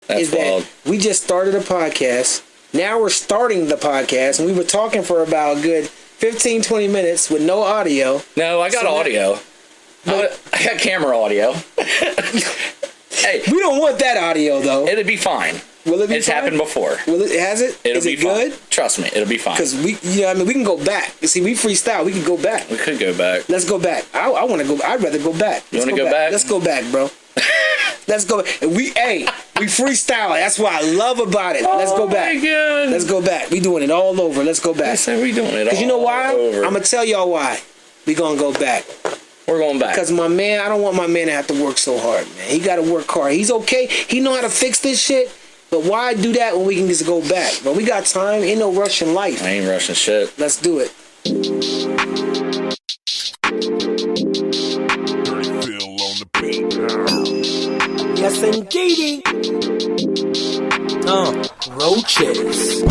is that we just started a podcast. Now we're starting the podcast, and we were talking for about a good 15, 20 minutes with no audio. No, I got audio. I got camera audio. Hey, we don't want that audio though. It'll be fine. Will it be It's fine? happened before. Will it? Has it? It'll Is be it good? Fine. Trust me, it'll be fine. Because we can go back. You see, we freestyle. We can go back. We could go back. Let's go back. I want to go. I'd rather go back. You want to go back? Let's go back, bro. Let's go. We freestyle. That's what I love about it. Let's go back. Oh my God. Let's go back. We doing it all over. Let's go back. I said we doing it all over. Because you know why? I'm gonna tell y'all why. We gonna go back. We're going back. Because my man, I don't want my man to have to work so hard, man. He got to work hard. He's okay. He know how to fix this shit. But why do that when we can just go back? But we got time. Ain't no rush in life. I ain't rushing shit. Let's do it. Yes, indeedy. Roaches.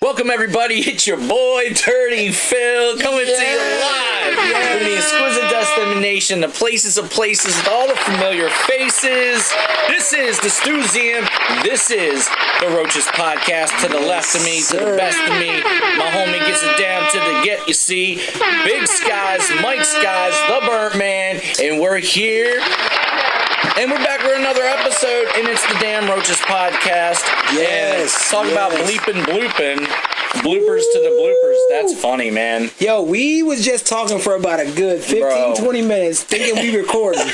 Welcome everybody, it's your boy Dirty Phil coming to you live from the exquisite destination, the places of places with all the familiar faces. This is the Stewzium. This is the Roaches Podcast. To the left of me, to the best of me, my homie gets it down to the get. You see, Big Skies, Mike Skies, the Burnt Man, and we're here. And we're back with another episode, and it's the damn Roaches Podcast. Yes. And talk about bleeping, blooping. Bloopers to the bloopers. That's funny, man. Yo, we was just talking for about a good 15, 20 minutes, thinking we recording.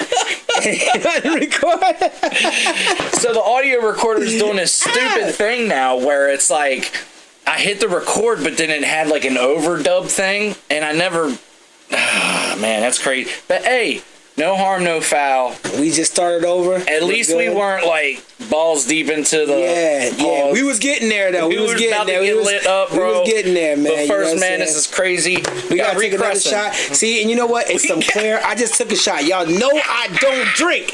So the audio recorder is doing this stupid thing now where it's like, I hit the record, but then it had like an overdub thing, and I never... man, that's crazy. But hey... No harm, no foul. We just started over. At least we weren't like balls deep into the. Yeah. We was getting there though. We was getting there. We was lit up, bro. We was getting there, man. But first, man, this is crazy. We gotta take another shot. See, and you know what? It's some clear. I just took a shot. Y'all know I don't drink.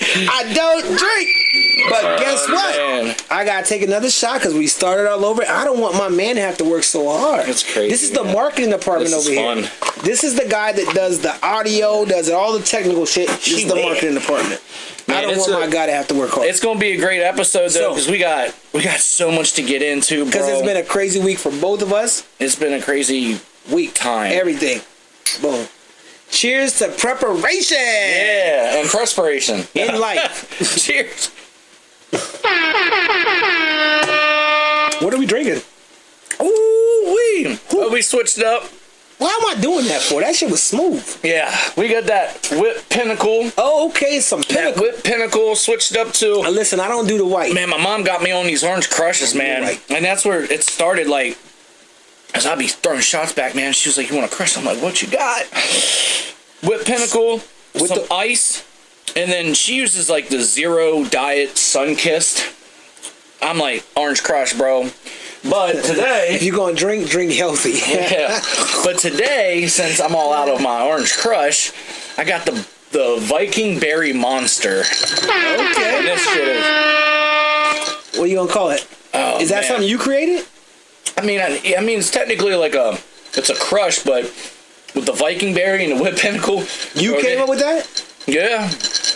But guess what? Man. I gotta take another shot because we started all over. I don't want my man to have to work so hard. That's crazy. This is the marketing department over here. This is the guy that does the audio, does all the technical shit. This is the marketing department. Man, I don't want my guy to have to work hard. It's gonna be a great episode though, because we got so much to get into, bro. Because it's been a crazy week for both of us. It's been a crazy time. Everything. Boom. Cheers to preparation. Yeah, and perspiration in life. Cheers. What are we drinking? Ooh-wee. Oh, we switched it up. Why am I doing that for? That shit was smooth. Yeah, we got that Whip Pinnacle. Oh, okay, some Pinnacle. That Whip Pinnacle switched up to... listen, I don't do the white. Man, my mom got me on these orange crushes, man. And that's where it started, like... As I'd be throwing shots back, man, she was like, you want a crush? I'm like, what you got? Whip Pinnacle with some ice. And then she uses, like, the Zero Diet Sunkissed. I'm like, orange crush, bro. But today... If you're going to drink healthy. Yeah. But today, since I'm all out of my orange crush, I got the Viking Berry Monster. Okay. And this shit is... What are you going to call it? Oh, is that something you created? I mean, it's technically like it's a crush, but with the Viking Berry and the Whip Pinnacle... You came up with that? Yeah.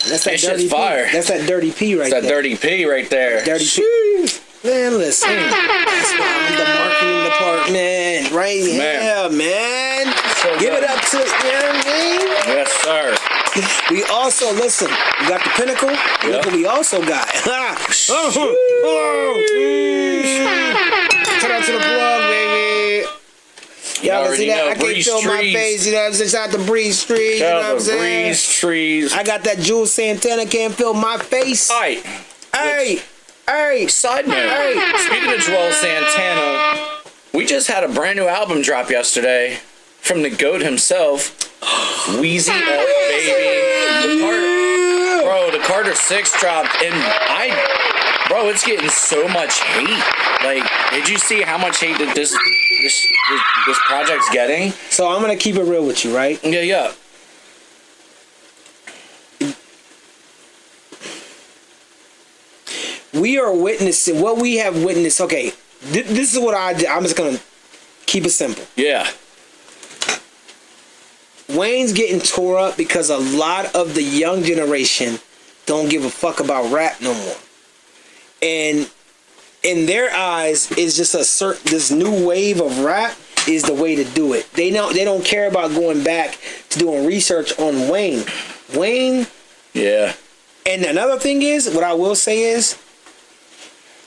That's that dirty fire. That's that dirty P right there. That dirty P right there. Dirty P. Man, listen. That's why I'm the marketing department. Right here, man. So give it up to, you know what I mean? Yes, sir. We also, listen, we got the Pinnacle. Yep. Look what we also got. Shout out to the plug, baby. Y'all can see that? I can't feel my face, you know what I'm saying? Shout out to Breeze Trees, you know what I'm saying? Breeze Trees. I got that Jules Santana, can't feel my face. Alright. Hey. Side note. Speaking of Joel Santana, we just had a brand new album drop yesterday from the GOAT himself, Wheezy F, baby. The Carter 6 dropped, and bro, it's getting so much hate. Like, did you see how much hate that this project's getting? So I'm gonna keep it real with you, right? Yeah. We are witnessing what we have witnessed. Okay, This is what I did. I'm just gonna keep it simple. Yeah. Wayne's getting tore up because a lot of the young generation don't give a fuck about rap no more. And in their eyes, it's just this new wave of rap is the way to do it. They don't care about going back to doing research on Wayne. Wayne. Yeah. And another thing is, what I will say is,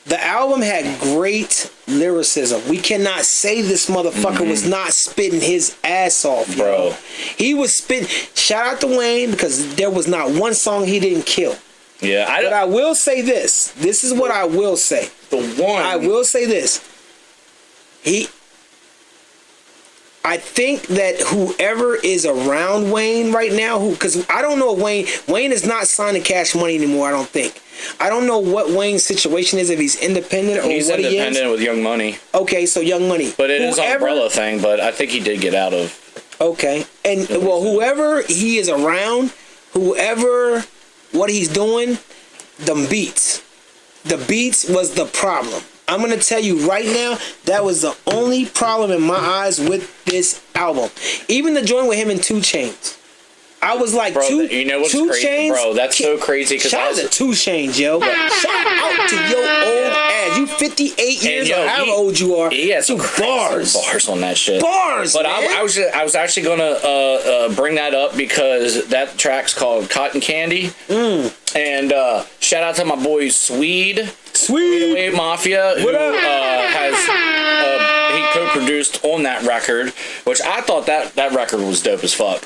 the album had great lyricism. We cannot say this motherfucker was not spitting his ass off, bro. Yo. He was spitting. Shout out to Wayne, because there was not one song he didn't kill. Yeah, but I will say this. This is what I will say. I will say this. I think that whoever is around Wayne right now, because I don't know if Wayne is not signed to Cash Money anymore, I don't think. I don't know what Wayne's situation is, if he's independent or he's what he is. He's independent with Young Money. Okay, so Young Money. But it is an umbrella thing, but I think he did get out of. Okay. And, well, whoever he is around, what he's doing, them beats. The beats was the problem. I'm going to tell you right now, that was the only problem in my eyes with this album. Even the joint with him and 2 Chainz. I was like, bro, you know what's crazy, Chainz, bro? That's so crazy. Shout out to 2 Chainz, yo. Shout out to your old ass. You 58 years or however old you are. He had some bars on that shit. Bars, but man. I was actually gonna bring that up because that track's called Cotton Candy. And shout out to my boy Swede Mafia, who he co-produced on that record, which I thought that record was dope as fuck.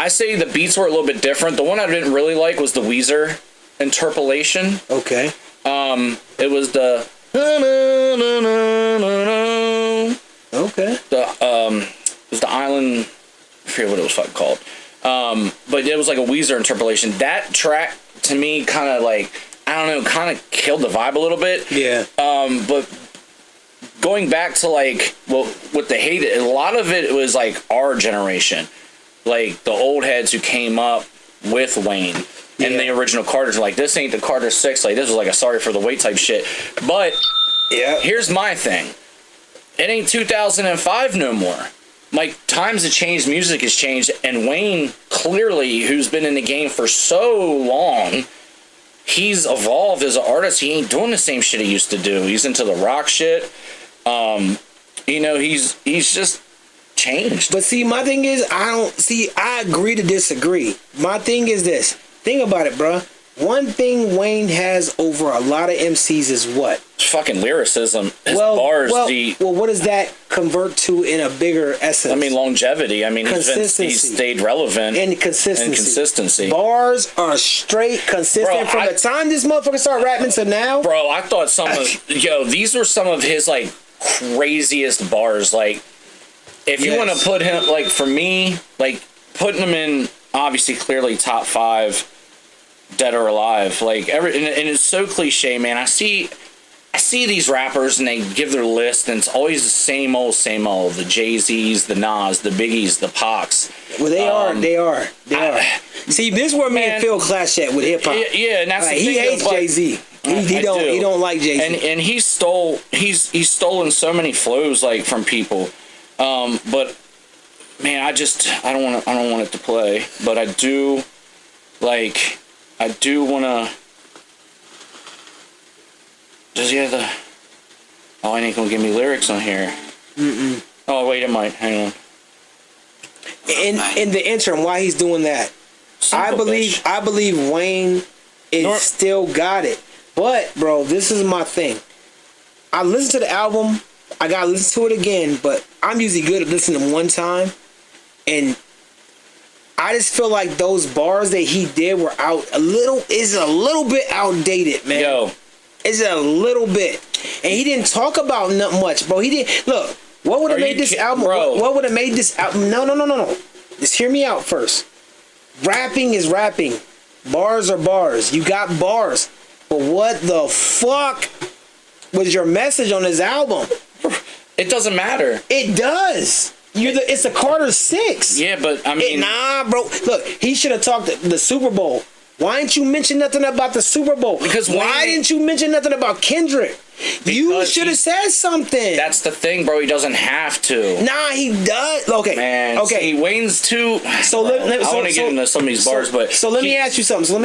I say the beats were a little bit different. The one I didn't really like was the Weezer interpolation. Okay. It was the okay. It was the Island. I forget what it was fucking called. But it was like a Weezer interpolation. That track to me kind of like, I don't know, kind of killed the vibe a little bit. Yeah. But going back to like, well, with the hate, a lot of it was like our generation, like the old heads who came up with Wayne and the original Carters. Like, this ain't the Carter 6. Like, this was like a sorry for the wait type shit. But here's my thing. It ain't 2005 no more. Like, times have changed, music has changed, and Wayne, clearly, who's been in the game for so long, he's evolved as an artist. He ain't doing the same shit he used to do. He's into the rock shit. You know, he's just changed. But see, my thing is, I agree to disagree. My thing is this. Think about it, bruh. One thing Wayne has over a lot of MCs is what? Fucking lyricism. His bars. Well, what does that convert to in a bigger essence? I mean, longevity. I mean, he's stayed relevant. And consistency. And Bars are straight consistent from the time this motherfucker started rapping to now. Bro, I thought these were some of his, like, craziest bars. Like, if you want to put him, like, for me, like, putting him in, obviously, clearly top 5, dead or alive, like and it's so cliche, man. I see these rappers and they give their list and it's always the same old. The Jay-Z's, the Nas, the Biggies, the Pacs. Well, they are. See, this is where me and Phil clash at with hip hop. Yeah, and that's the thing. He hates Jay-Z. He don't like Jay-Z. And he's stolen so many flows, like, from people. But man, I don't want it to play, but I do want to. Does he have the? Oh, I ain't gonna give me lyrics on here. Oh wait, it might. Hang on. In the interim, why he's doing that? I believe Wayne is still got it. But bro, this is my thing. I listened to the album. I gotta listen to it again. But I'm usually good at listening to one time, and I just feel like those bars that he did were a little bit outdated, man. Yo. It's a little bit. And he didn't talk about nothing much, bro. He didn't. Look, what would have made this album? What would have made this album? No. Just hear me out first. Rapping is rapping. Bars are bars. You got bars. But what the fuck was your message on this album? It doesn't matter. It does. It's a Carter 6. Yeah, but I mean, bro. Look, he should have talked the Super Bowl. Why didn't you mention nothing about the Super Bowl? Because why didn't you mention nothing about Kendrick? You should have said something. That's the thing, bro. He doesn't have to. Nah, he does. Okay. Man. Okay. Wayne's too. So I want to get into some of these bars, but so let me ask you something.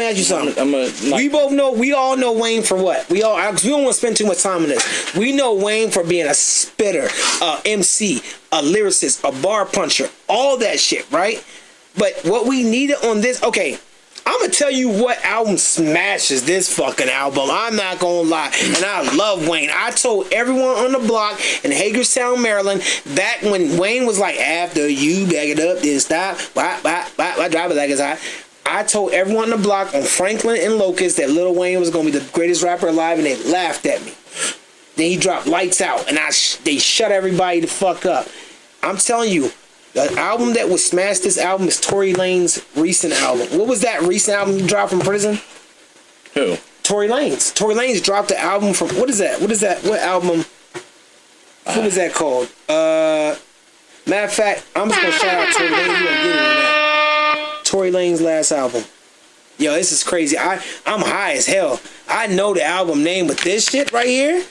We both know. We all know Wayne for what? We don't want to spend too much time on this. We know Wayne for being a spitter, a MC, a lyricist, a bar puncher, all that shit, right? But what we needed on this, okay. I'm gonna tell you what album smashes this fucking album. I'm not gonna lie. And I love Wayne. I told everyone on the block in Hagerstown, Maryland, back when Wayne was like, after you back it up, then stop. Drive it like it's hot. I told everyone on the block on Franklin and Locust that Lil Wayne was gonna be the greatest rapper alive, and they laughed at me. Then he dropped Lights Out, and they shut everybody the fuck up. I'm telling you, the album that would smash this album is Tory Lanez's recent album. What was that recent album he dropped from prison? Who? Tory Lanez. Tory Lanez dropped the album from... What is that? What album? What was that called? Matter of fact, I'm just going to shout out Tory Lanez. You gonna get it on that. Tory Lanez's last album. Yo, this is crazy. I'm high as hell. I know the album name, but this shit right here...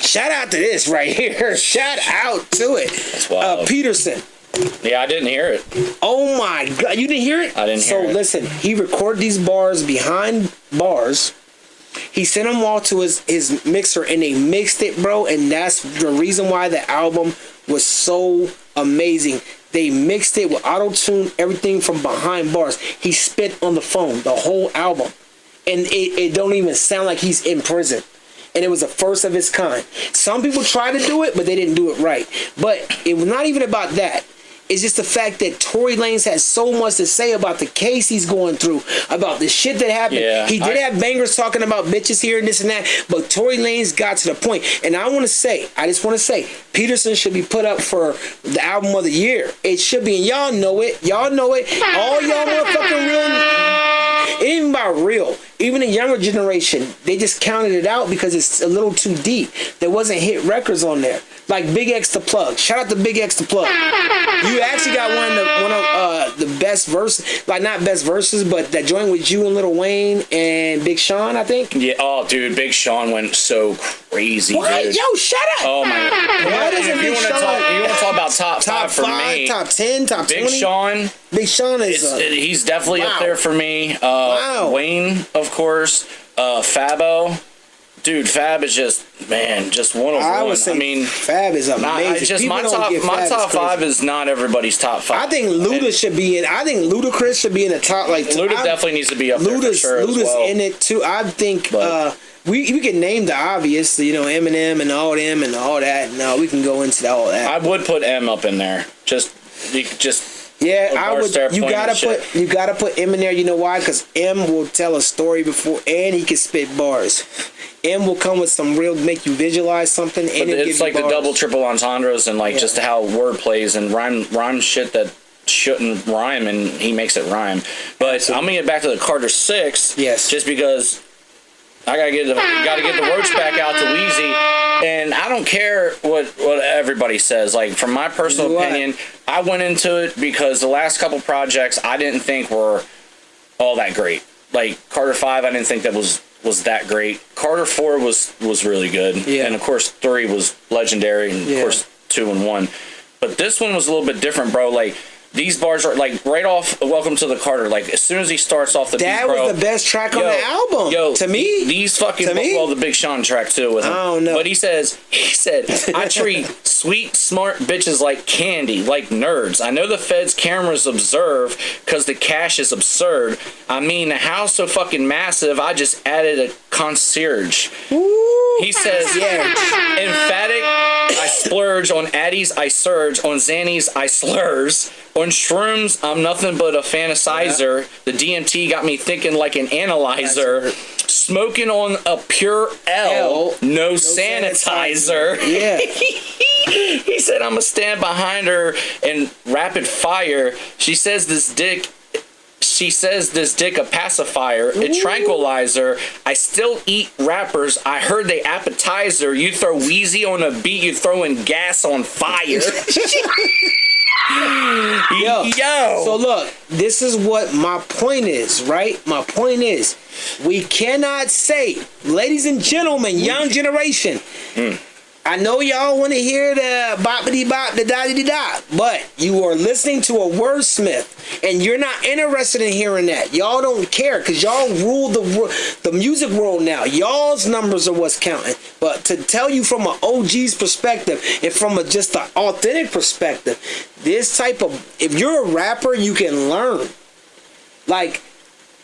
Shout out to this right here. Shout out to it. That's wild. Peterson. Yeah, I didn't hear it. Oh my God, you didn't hear it? I didn't hear it. So listen, he recorded these bars behind bars. He sent them all to his mixer and they mixed it, bro. And that's the reason why the album was so amazing. They mixed it with auto-tune, everything from behind bars. He spit on the phone, the whole album. And it don't even sound like he's in prison. And it was the first of its kind. Some people tried to do it, but they didn't do it right. But it was not even about that. It's just the fact that Tory Lanez has so much to say about the case he's going through, about the shit that happened. Yeah, he did have bangers talking about bitches here and this and that, but Tory Lanez got to the point. And I just want to say, Peterson should be put up for the album of the year. It should be, and y'all know it. Y'all know it. All y'all motherfucking real. It ain't even about real. Even the younger generation, they just counted it out because it's a little too deep. There wasn't hit records on there. Like Big X the Plug. Shout out to Big X the Plug. You actually got one of the best verses, like not best verses, but that joint with you and Lil Wayne and Big Sean, I think. Yeah. Oh, dude, Big Sean went so crazy. What? Dude. Yo, shut up. Oh my God. Why doesn't Big Sean? You want to talk about top five for me? Top 10, top 20. Big Sean. Big Sean is. He's definitely up there for me. Wow. Wayne, of course. Fabo. Dude, Fab is just one of one. I would say Fab is amazing. My top five is not everybody's top five. I think Luda should be in. I think Ludacris should be in the top. Like Luda definitely needs to be up there for sure. Luda's in it too. I think we can name the obvious. You know, Eminem and all them and all that. No, we can go into all that. I would put M up in there. Yeah, I would. You gotta put M in there. You know why? Because M will tell a story before, and he can spit bars. M will come with some real, make you visualize something, and it's like the double, triple entendres and just how word plays and rhyme shit that shouldn't rhyme, and he makes it rhyme. But absolutely. I'm gonna get back to the Carter 6. Yes. Just because I gotta get the Roach back out to Weezy. And I don't care what everybody says. Like, from my personal opinion, I went into it because the last couple projects I didn't think were all that great. Like, Carter 5, I didn't think that was that great. Carter 4 was really good. Yeah. And, of course, 3 was legendary. And, of course, 2 and 1. But this one was a little bit different, bro. Like, these bars are, like, right off Welcome to the Carter. Like, as soon as he starts off the beat, bro. That was the best track on the album. Yo, to me. These fucking, well, the Big Sean track, too, with him. I don't know. But he said, I treat sweet, smart bitches like candy, like nerds. I know the feds' cameras observe because the cash is absurd. I mean, the house so fucking massive, I just added a concierge. Ooh, he says, emphatic, I splurge. On Addies, I surge. On Xannies, I slurs. On shrooms, I'm nothing but a fantasizer. The DMT got me thinking like an analyzer. Smoking on a pure L, no sanitizer. Yeah. He said, I'm going to stand behind her and rapid fire. She says this dick a pacifier, a tranquilizer. I still eat rappers. I heard they appetizer. You throw Wheezy on a beat, you throwing gas on fire. Yo. So look, this is what my point is, right? My point is, we cannot say, ladies and gentlemen, young generation, I know y'all want to hear the boppity bop, the da da, but you are listening to a wordsmith, and you're not interested in hearing that. Y'all don't care because y'all rule the music world now. Y'all's numbers are what's counting. But to tell you from an OG's perspective and from just an authentic perspective, this type of, if you're a rapper, you can learn. Like,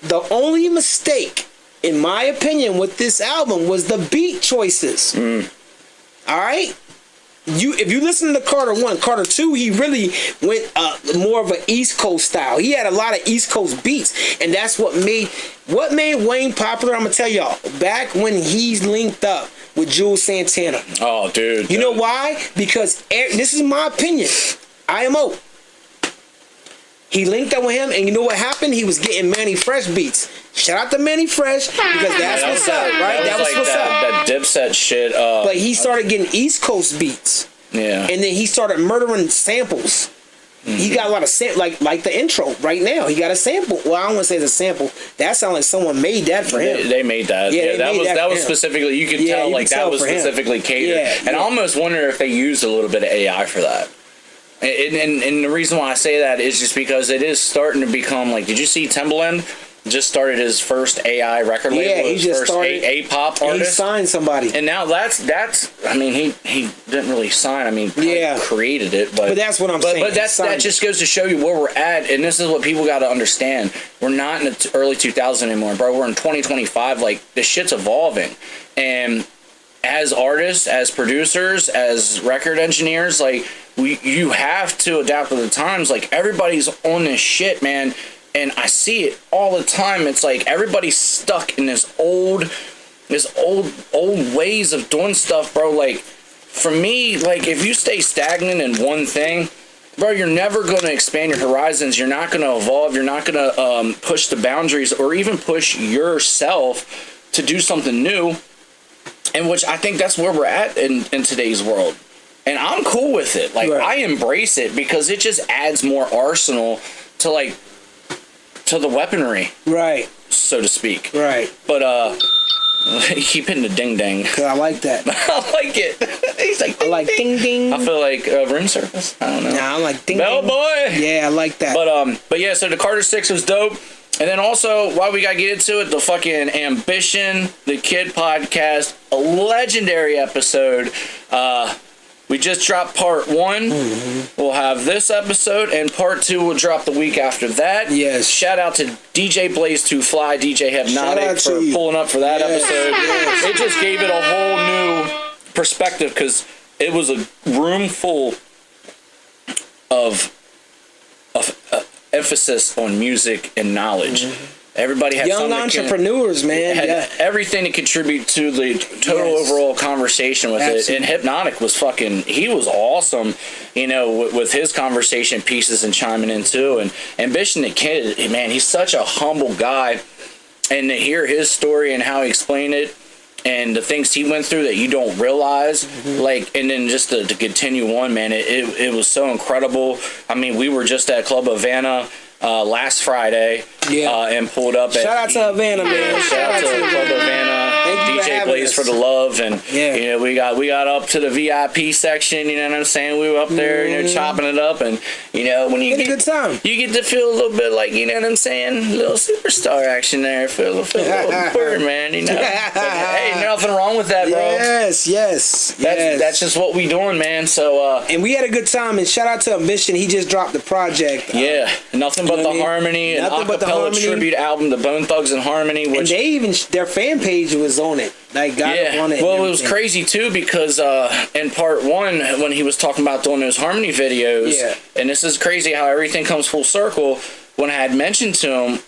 the only mistake, in my opinion, with this album was the beat choices. All right, if you listen to Carter 1, Carter 2, he really went more of an East Coast style. He had a lot of East Coast beats, and that's what made Wayne popular. I'm gonna tell y'all, back when he's linked up with Jules Santana. Oh, dude. You know why? Because this is my opinion. IMO. He linked up with him, and you know what happened? He was getting Manny Fresh beats. Shout out to Manny Fresh, because that's what's up, right? That was what's up. That Dipset shit. But he started getting East Coast beats. Yeah. And then he started murdering samples. He got a lot of like the intro right now. He got a sample. Well, I don't want to say it's a sample. That sounds like someone made that for him. They made that. Yeah, that was specifically. You could tell like that was specifically catered. Yeah, and I almost wonder if they used a little bit of AI for that. And the reason why I say that is just because it is starting to become like. Did you see Timbaland just started his first AI record label? Yeah, he just started A-pop artist. He signed somebody, and now that's. I mean, he didn't really sign. I mean, created it, but that's what I'm saying. But that just goes to show you where we're at, and this is what people got to understand. We're not in the early 2000s anymore, bro. We're in 2025. Like, this shit's evolving, and as artists, as producers, as record engineers, like you have to adapt with the times. Like, everybody's on this shit, man. And I see it all the time. It's like everybody's stuck in this old ways of doing stuff, bro. Like, for me, like, if you stay stagnant in one thing, bro, you're never going to expand your horizons. You're not going to evolve. You're not going to push the boundaries or even push yourself to do something new. And which I think that's where we're at in today's world. And I'm cool with it. Like, I embrace it because it just adds more arsenal to the weaponry, right, so to speak, right. But keep hitting the ding ding. I like that. I like it. He's like, ding, I like ding ding. I feel like room service. I don't know. Nah, I like ding Bell ding. boy. Yeah, I like that. But yeah. So the Carter 6 was dope. And then also, while we got to get into it, the fucking Ambition, the Kid podcast, a legendary episode. We just dropped part 1. Mm-hmm. We'll have this episode, and part 2 will drop the week after that. Yes. Shout out to DJ Blaze 2 Fly, DJ Hypnotic for pulling up for that episode. Yes. It just gave it a whole new perspective because it was a room full of emphasis on music and knowledge. Mm-hmm. Everybody had young entrepreneurs, man. Had everything to contribute to the total overall conversation with it. And Hypnotic was he was awesome, with his conversation pieces and chiming in too. And Ambition the Kid, man, he's such a humble guy. And to hear his story and how he explained it and the things he went through that you don't realize, and then just to continue on, man, it was so incredible. I mean, we were just at Club Havana last Friday, and pulled up. Shout out to Havana, man. Shout out to Club Havana. DJ Blaze for the love, and we got up to the VIP section. You know what I'm saying? We were up there, chopping it up, and when you get a good time, you get to feel a little bit like what I'm saying, a little superstar action there. Feel a little important, man. But, hey, nothing wrong with that, bro. Yes. That's just what we doing, man. So and we had a good time. And shout out to Ambition. He just dropped the project. Nothing but the Harmony, an acapella tribute album, the Bone Thugs and Harmony. Which, and they even their fan page was on it. Like, got on it. Well, it was crazy too because in part 1 when he was talking about doing those Harmony videos, and this is crazy how everything comes full circle. When I had mentioned to him,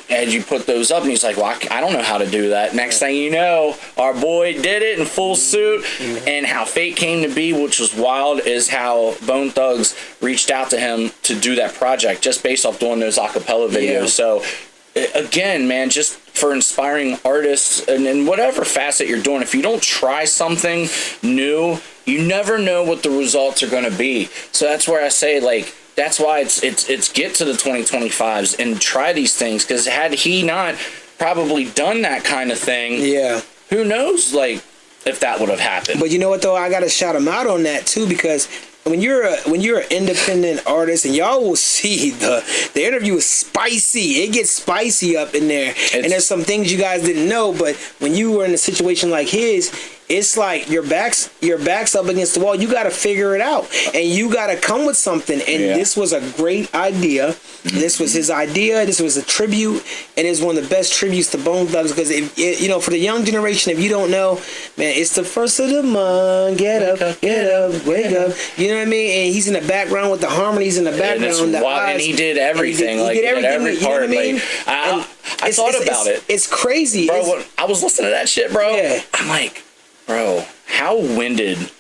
as you put those up, and he's like, well, I don't know how to do that. Next thing you know, our boy did it in full suit, and how fate came to be, which was wild, is how Bone Thugs reached out to him to do that project just based off doing those acapella videos. So, again, man, just for inspiring artists and in whatever facet you're doing, if you don't try something new, you never know what the results are going to be. So that's where I say, like, that's why it's get to the 2025s and try these things, because had he not probably done that kind of thing, who knows, like, if that would have happened. But you know what though, I gotta shout him out on that too, because when you're an independent artist, and y'all will see the interview is spicy. It gets spicy up in there, and there's some things you guys didn't know. But when you were in a situation like his, it's like your back's up against the wall. You got to figure it out, and you got to come with something. And this was a great idea. This was his idea. This was a tribute, and it's one of the best tributes to Bone Thugs, because for the young generation, if you don't know, man, it's the first of the month. Get up, wake up. You know what I mean? And he's in the background with the harmonies in the background. And he did everything. He did every part. You know what I mean? Like, I thought about it. It's crazy, bro. When I was listening to that shit, bro, I'm like, bro, how winded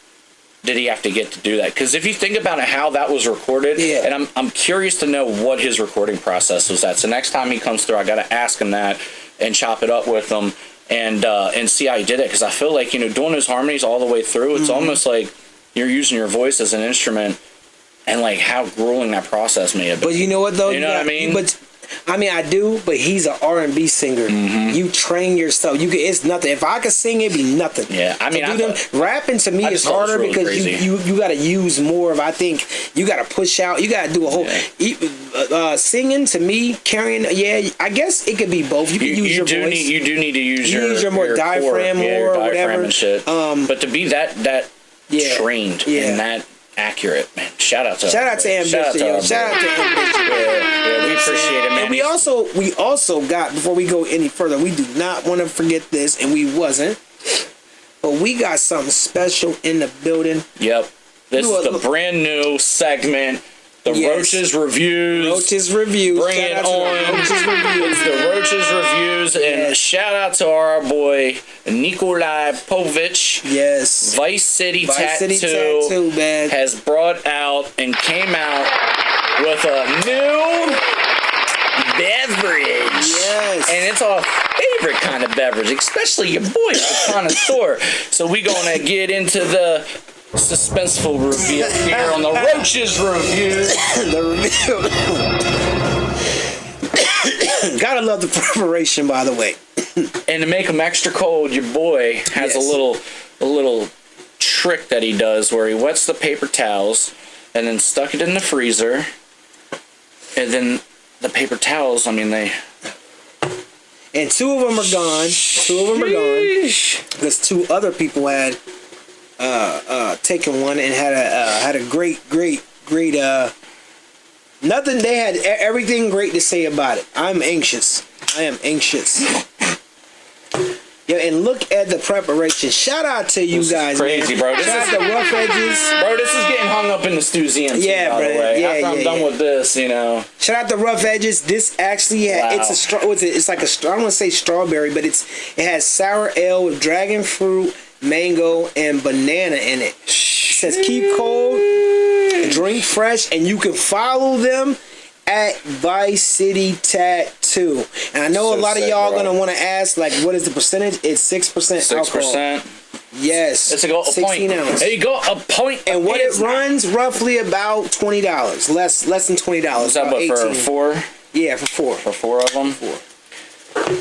did he have to get to do that? Because if you think about it, how that was recorded, and I'm curious to know what his recording process was at. So next time he comes through, I got to ask him that and chop it up with him and see how he did it. Because I feel like, doing those harmonies all the way through, it's almost like you're using your voice as an instrument, and like how grueling that process may have been. But you know what though? You know what I mean? But I mean, I do, but he's an R&B singer. You train yourself. It's nothing. If I could sing, it'd be nothing. Yeah, I mean, rapping to me is harder really because you got to use more of. I think you got to push out. You got to do a whole singing to me, carrying. Yeah, I guess it could be both. You can use your voice. You do need to use your more diaphragm more or whatever. And shit. But to be that trained and that accurate, man. Shout out to Ambition. Shout out to Ambition. Yeah, we appreciate it, man. And we also got, before we go any further, we do not want to forget this, and we wasn't, but we got something special in the building. Yep. This is the brand new segment, the Roaches Reviews. Roaches Reviews. Bring it on. It's the Roaches Reviews, and shout out to our boy Nikolai Povich. Yes. Vice City Tattoo man, has brought out and came out with a new beverage. Yes. And it's our favorite kind of beverage, especially your boy, the connoisseur. So we gonna get into the suspenseful review here on the Roaches Reviews. The review. Gotta love the preparation, by the way. And to make them extra cold, your boy has a little trick that he does where he wets the paper towels and then stuck it in the freezer. And then the paper towels, I mean, and two of them are gone. Because two other people had taken one and had a great nothing. They had everything great to say about it. I am anxious. Yeah, and look at the preparation. Shout out to you guys, crazy, man. Bro. This Shout is out the rough edges. Bro, this is getting hung up in the Stewsium. Yeah, by the way. After I'm done with this, Shout out the rough edges. This actually it's like I don't want to say strawberry, but it has sour ale with dragon fruit, mango, and banana in it. It says keep cold, drink fresh, and you can follow them at Vice City Tattoo. And I know a lot of y'all gonna want to ask, like, what is the percentage? It's 6% alcohol. 6%. Yes. It's a 16 ounce. There you go, a point. And what it runs roughly about $20, less than $20. Is that about for 4? Yeah, for 4. For 4 of them. 4.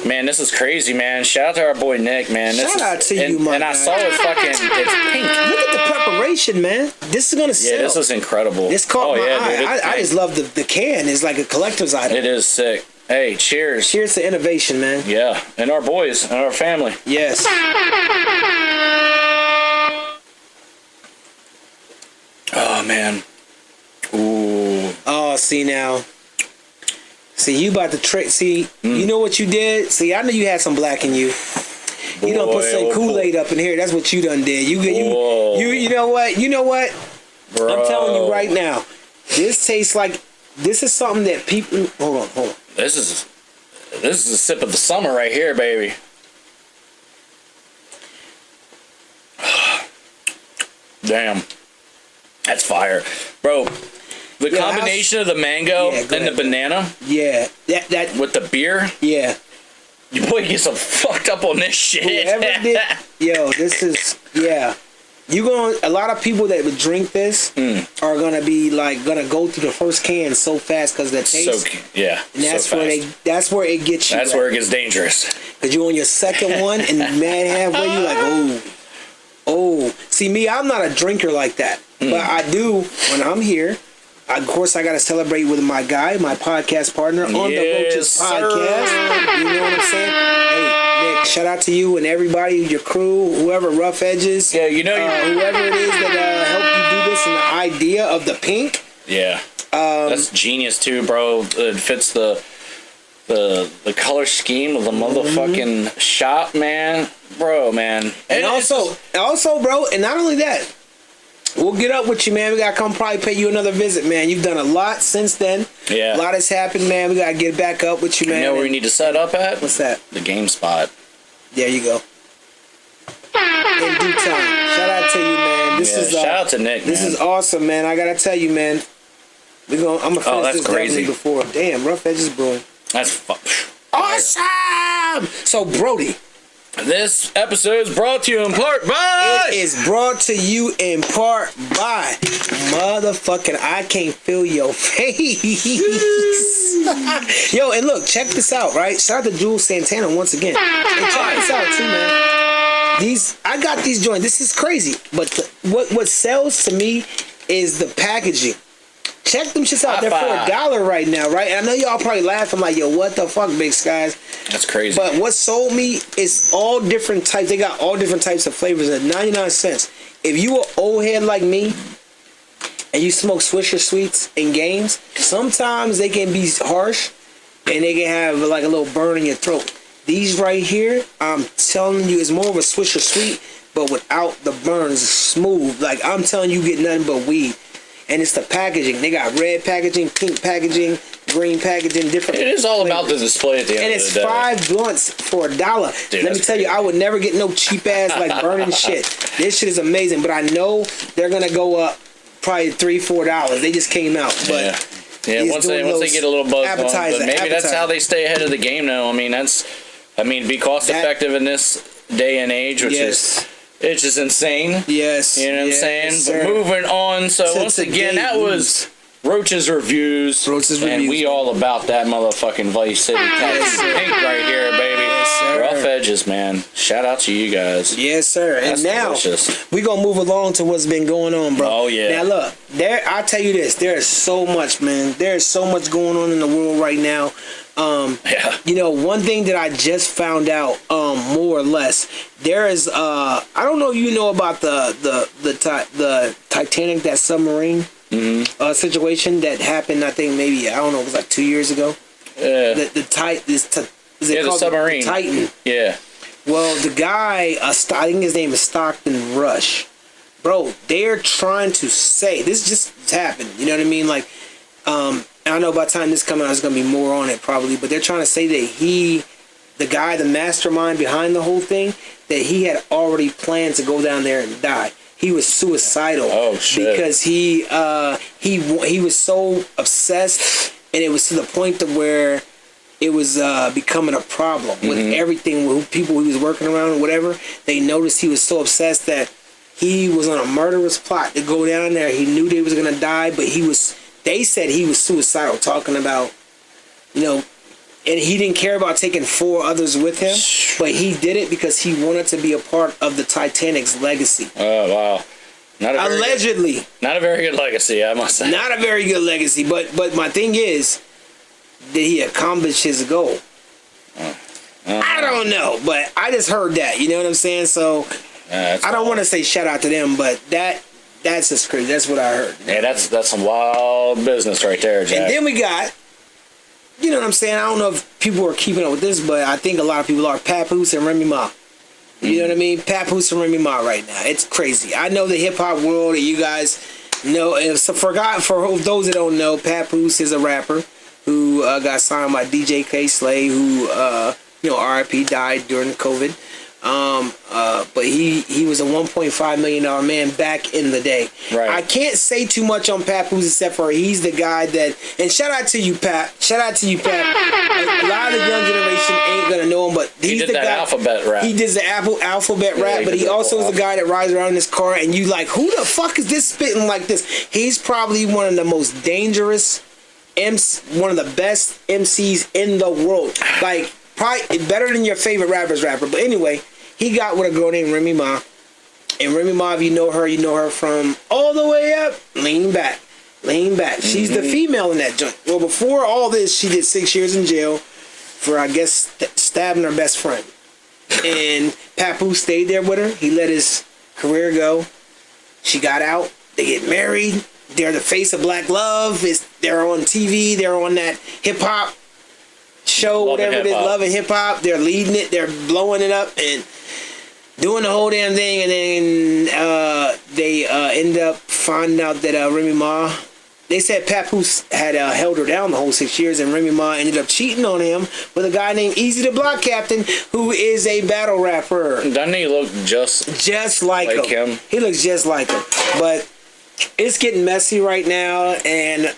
Man, this is crazy, man. Shout out to our boy Nick, man. Shout out to you, man. And I saw it fucking, it's pink. Look at the preparation, man. This is gonna sell. Yeah, this is incredible. This caught my eye. I just love the can. It's like a collector's item. It is sick. Hey, cheers. Cheers to innovation, man. Yeah, and our boys and our family. Yes. Oh, man. Ooh. Oh, see now. See, you about to trick. See, you know what you did? See, I know you had some black in you. You done put some Kool-Aid up in here. That's what you done did. You know what? You know what? Bro. I'm telling you right now. This tastes like, this is something that people, hold on. This is a sip of the summer right here, baby. Damn. That's fire. Bro, the combination of the mango and the banana. Yeah. That with the beer. Yeah. Your boy gets so fucked up on this shit. Whoever did, yo, this is, yeah. A lot of people that would drink this are gonna be like gonna go through the first can so fast because the taste. And that's where it gets you. That's where it gets dangerous. Cause you're on your second one and man halfway you like oh. See me, I'm not a drinker like that, but I do when I'm here. Of course, I gotta celebrate with my guy, my podcast partner on the Roaches podcast. You know what I'm saying? Hey, Nick, shout out to you and everybody, your crew, whoever, Rough Edges. Yeah, you know, whoever it is that helped you do this and the idea of the pink. Yeah, that's genius too, bro. It fits the color scheme of the motherfucking shop, man, bro, man. And also, bro, and not only that. We'll get up with you, man. We gotta come probably pay you another visit, man. You've done a lot since then. Yeah. A lot has happened, man. We gotta get back up with you, man. You know where we need to set up at? What's that? The game spot. There you go. In due time. Shout out to you, man. Shout out to Nick, This is awesome, man. I gotta tell you, man. I'm gonna finish this definitely before. Damn, Rough Edges Brewing. That's awesome! So, Brody. This episode is brought to you in part by... It is brought to you in part by... Motherfucking I Can't Feel Your Face. Yo, and look, check this out, right? Shout out to Jules Santana once again. And check this out, too, man. I got these joints. This is crazy. But what sells to me is the packaging. Check them shits out. They're for $1 right now, right? And I know y'all probably laughing like, yo, what the fuck, Big Skies? That's crazy. But what sold me is all different types. They got all different types of flavors at 99 cents. If you an old head like me and you smoke Swisher Sweets in games, sometimes they can be harsh and they can have like a little burn in your throat. These right here, I'm telling you, is more of a Swisher Sweet, but without the burns. Smooth. Like, I'm telling you, get nothing but weed. And it's the packaging. They got red packaging, pink packaging, green packaging, different. It is all about the display at the end of the day. And it's 5 blunts for $1. Dude, let me tell you, I would never get no cheap ass like burning shit. This shit is amazing, but I know they're gonna go up probably $3-4. They just came out, but yeah. Once they get a little buzz going, but maybe that's how they stay ahead of the game now. I mean, be cost effective in this day and age, which is. It's just insane. Yes. You know what I'm saying? Yes, but moving on. So once again, that was Roaches Reviews. Roaches Reviews. And we all about that motherfucking Vice City Texas pink right here, baby. Yes, sir. Rough Edges, man. Shout out to you guys. Yes, sir. That's and now we gonna move along to what's been going on, bro. Oh yeah. Now look, I'll tell you this. There is so much, man. There is so much going on in the world right now. You know, one thing that I just found out, more or less, there is I don't know if you know about the Titanic, that submarine situation that happened. I think maybe, I don't know, it was like 2 years ago. Yeah. The submarine. Titan. Yeah. Well, the guy, I think his name is Stockton Rush. Bro, they're trying to say, this just happened, you know what I mean? Like, I know by the time this comes out, there's going to be more on it probably, but they're trying to say that the guy, the mastermind behind the whole thing, that he had already planned to go down there and die. He was suicidal. Oh, shit. Because he was so obsessed, and it was to the point to where it was becoming a problem with everything, with people he was working around or whatever. They noticed he was so obsessed that he was on a murderous plot to go down there. He knew they was going to die, but they said he was suicidal, talking about, you know, and he didn't care about taking 4 others with him, but he did it because he wanted to be a part of the Titanic's legacy. Oh, wow. Allegedly. Not a very good legacy, I must say. Not a very good legacy, but my thing is, did he accomplish his goal? I don't know, but I just heard that, you know what I'm saying? So, I don't want to say shout out to them, but that's just crazy. That's what I heard. Yeah, that's some wild business right there, Jack. And then we got, you know what I'm saying? I don't know if people are keeping up with this, but I think a lot of people are. Papoose and Remy Ma. You know what I mean? Papoose and Remy Ma right now. It's crazy. I know the hip hop world, and you guys know. And so for those that don't know, Papoose is a rapper who got signed by DJ K Slay, who RIP, died during COVID. But he was a $1.5 million man back in the day. Right. I can't say too much on Papoose except for he's the guy that. And shout out to you, Pap. Shout out to you, Pap. A lot of the young generation ain't gonna know him, but he's the guy. Alphabet rap. He did the alphabet rap, but he also is the guy that rides around in his car, and you like, who the fuck is this spitting like this? He's probably one of the most dangerous one of the best MCs in the world. Like, probably better than your favorite rapper. But anyway, he got with a girl named Remy Ma. And Remy Ma, if you know her from All the Way Up, Lean Back. She's the female in that joint. Well, before all this, she did 6 years in jail for, I guess, stabbing her best friend. And Papoose stayed there with her. He let his career go. She got out. They get married. They're the face of Black Love. They're on TV. They're on that hip-hop show, whatever it is, Love and Hip Hop. They're leading it. They're blowing it up and doing the whole damn thing. And then they end up finding out that Remy Ma, they said Papoose had held her down the whole 6 years, and Remy Ma ended up cheating on him with a guy named Easy the Block Captain, who is a battle rapper. Doesn't he look just like him? He looks just like him. But it's getting messy right now, and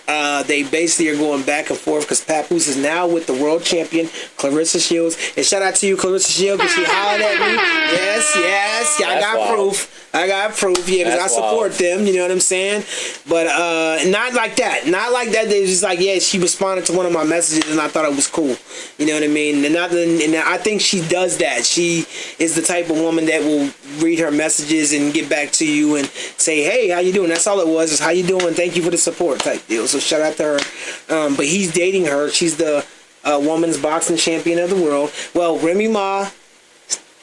they basically are going back and forth because Papoose is now with the world champion, Clarissa Shields. And shout out to you, Clarissa Shields, because she hollered at me. Yes, I got proof. Yeah, because I support them, you know what I'm saying? But not like that. Not like that. They just like, yeah, she responded to one of my messages, and I thought it was cool. You know what I mean? And I think she does that. She is the type of woman that will read her messages and get back to you and say, hey, how you doing? That's all it was, is how you doing? Thank you for the support type deal. So shout out to her. But he's dating her. She's the woman's boxing champion of the world. Well, Remy Ma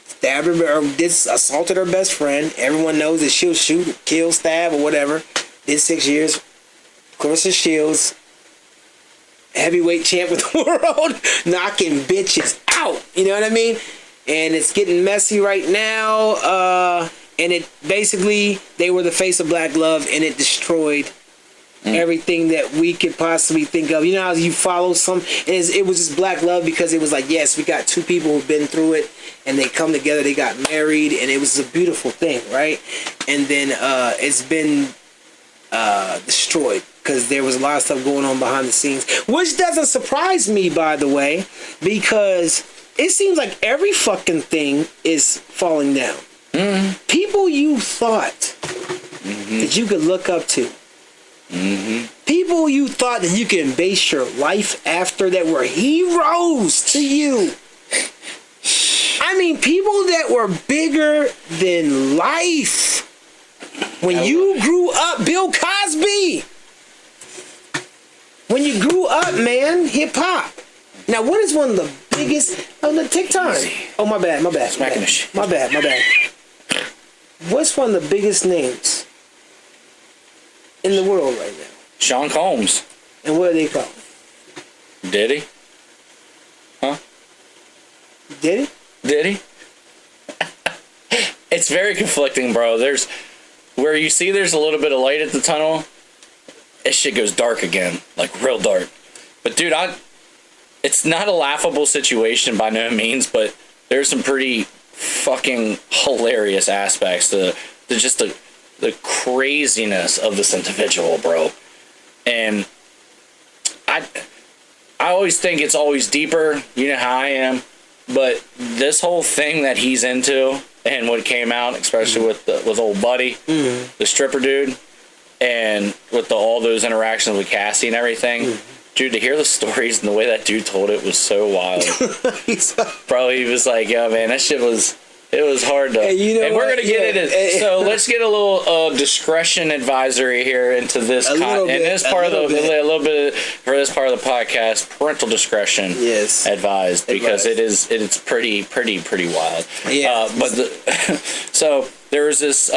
stabbed her, or assaulted her best friend. Everyone knows that she'll shoot, kill, stab, or whatever. Did 6 years. Clarissa Shields, heavyweight champ of the world, knocking bitches out. You know what I mean? And it's getting messy right now. And it basically, they were the face of Black Love, and it destroyed everything that we could possibly think of. You know how you follow some, it was just Black Love because it was like, yes, we got two people who've been through it, and they come together, they got married, and it was a beautiful thing, right? And then it's been destroyed because there was a lot of stuff going on behind the scenes, which doesn't surprise me, by the way, because it seems like every fucking thing is falling down. People you thought that you could look up to. People you thought that you can base your life after, that were heroes to you. I mean, people that were bigger than life. When you grew up, Bill Cosby. When you grew up, man, hip hop. Now, what is one of the biggest? Oh, look, take time. Oh, my bad. Smacking the shit. My bad. What's one of the biggest names in the world right now? Sean Combs. And what are they called? Diddy? Huh? Diddy? It's very conflicting, bro. There's where you see there's a little bit of light at the tunnel, this shit goes dark again. Like real dark. But dude, it's not a laughable situation by no means, but there's some pretty fucking hilarious aspects to just the craziness of this individual, bro. And I always think it's always deeper, you know how I am, but this whole thing that he's into and what came out, especially with old Buddy, the stripper dude, and with all those interactions with Cassie and everything, dude, to hear the stories and the way that dude told it was so wild. Bro, he was like, yo, man, that shit was... It was hard to... And we're going to get into... So let's get a little discretion advisory here into this. For this part of the podcast, parental discretion advised, because it's pretty wild. Yeah. So there was this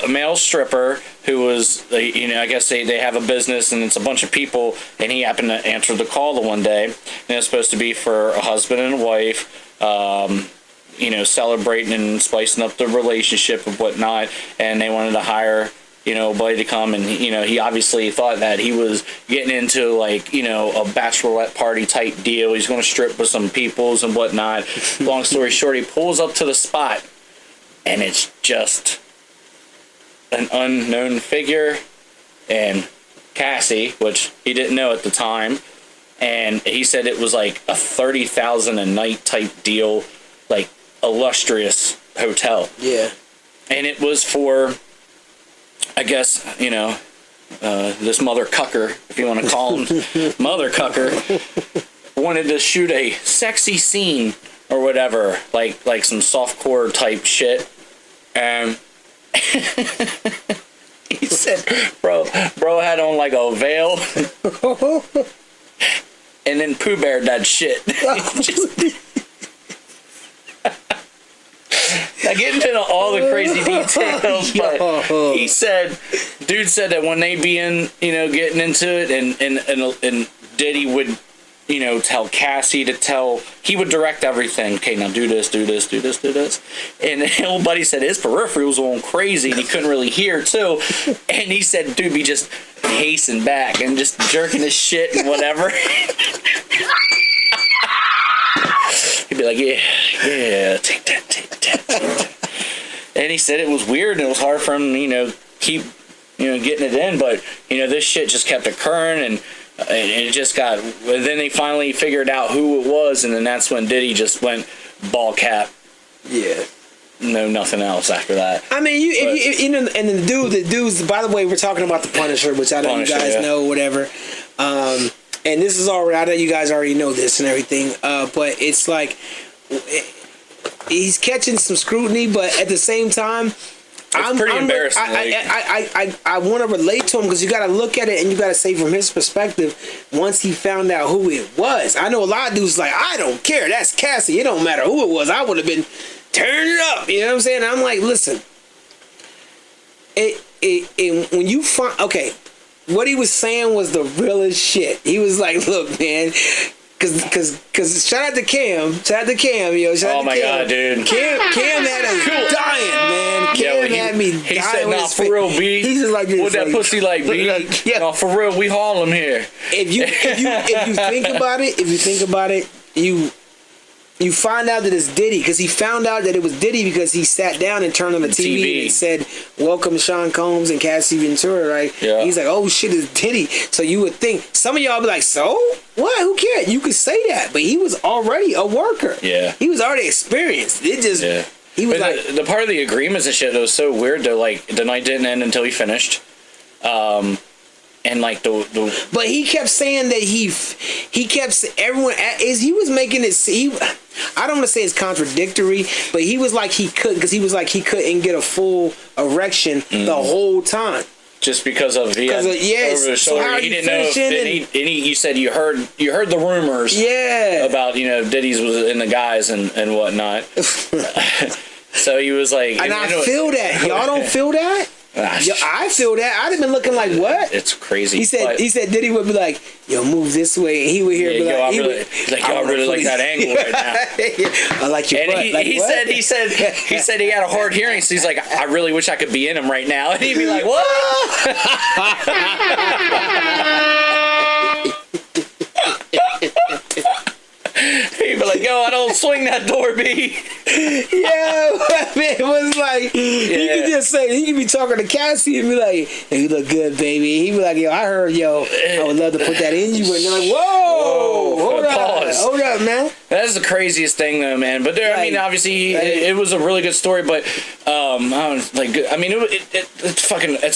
male stripper who was, I guess they have a business and it's a bunch of people, and he happened to answer the call the one day, and it's supposed to be for a husband and a wife, celebrating and spicing up the relationship and whatnot, and they wanted to hire, Buddy to come, and, he obviously thought that he was getting into, a bachelorette party type deal. He's going to strip with some peoples and whatnot. Long story short, he pulls up to the spot, and it's just an unknown figure and Cassie, which he didn't know at the time, and he said it was like a $30,000 a night type deal, like illustrious hotel. Yeah. And it was for, I guess, you know, this mother cucker, if you want to call him mother cucker, wanted to shoot a sexy scene or whatever, like some softcore type shit. And he said, bro had on like a veil and then Pooh Bear that shit. Not getting into all the crazy details, but dude said that when they be in, you know, getting into it, and Diddy would, you know, tell Cassie he would direct everything. Okay, now do this. And the old buddy said his peripherals were going crazy and he couldn't really hear too. And he said, dude be just pacing back and just jerking his shit and whatever. He'd be like, yeah, take that. And he said it was weird and it was hard for him, you know, keep, you know, getting it in, but, you know, this shit just kept occurring and it just got, then they finally figured out who it was, and then that's when Diddy just went ball cap. Yeah. No, nothing else after that. I mean, you know, and the dudes, by the way, we're talking about the Punisher, which I know you guys know, whatever. And this is already, I know you guys already know this and everything, but it's like, he's catching some scrutiny, but at the same time, it's pretty embarrassing. I want to relate to him because you got to look at it and you got to say from his perspective. Once he found out who it was, I know a lot of dudes like, I don't care. That's Cassie. It don't matter who it was. I would have been turning it up. You know what I'm saying? I'm like, listen. When you find what he was saying was the realest shit. He was like, look, man. Cause shout out to Cam, yo. Shout out to Cam. God, dude. Cam had us dying, man. Cam had me dying. He said, "Nah, for real, B. He's just like this. What that pussy like, B? Yeah. No, for real, we haul him here." If you think about it, you find out that it's Diddy, because he found out that it was Diddy because he sat down and turned on the TV and said, "Welcome Sean Combs and Cassie Ventura," right? Yeah. He's like, "Oh shit, it's Diddy." So you would think some of y'all be like, "So what? Who cares?" You could say that, but he was already a worker. Yeah, he was already experienced. It just he was but the part of the agreements and shit that was so weird though. Like the night didn't end until he finished. And like the but he kept saying that he kept everyone he was making it. I don't want to say it's contradictory, but he was like he couldn't, because he was like he couldn't get a full erection the whole time. Just because of over the shoulder, he didn't know. You said you heard the rumors. Yeah. About Diddy's was in the guys and whatnot. So he was like, and I feel that y'all don't feel that. Yo, I feel that. I'd have been looking like, what? It's crazy. He said Diddy would be like, yo, move this way, and he would hear be like, I really like that angle right now. I like your butt. He said he had a hard hearing, so he's like, I really wish I could be in him right now. And he'd be like, what? He'd be like, yo, I don't swing that door, B. Yeah, man, it was like, he could just say, he could be talking to Cassie and be like, hey, you look good, baby. He'd be like, yo, I heard, I would love to put that in you. And they're like, whoa, hold up, man. That's the craziest thing, though, man. But there, I mean, obviously, it was a really good story, but it's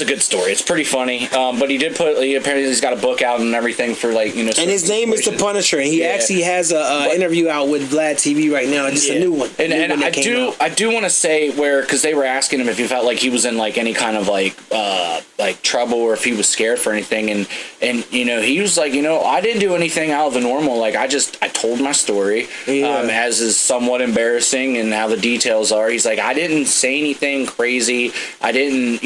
a good story. It's pretty funny. But he did apparently he's got a book out and everything for and his name is The Punisher. And he actually has a interview out with Vlad TV right now, just a new one. And I do want to say because they were asking him if he felt like he was in any kind of trouble or if he was scared for anything, and he was like, I didn't do anything out of the normal. Like I told my story, as is somewhat embarrassing and how the details are. He's like, I didn't say anything crazy. I didn't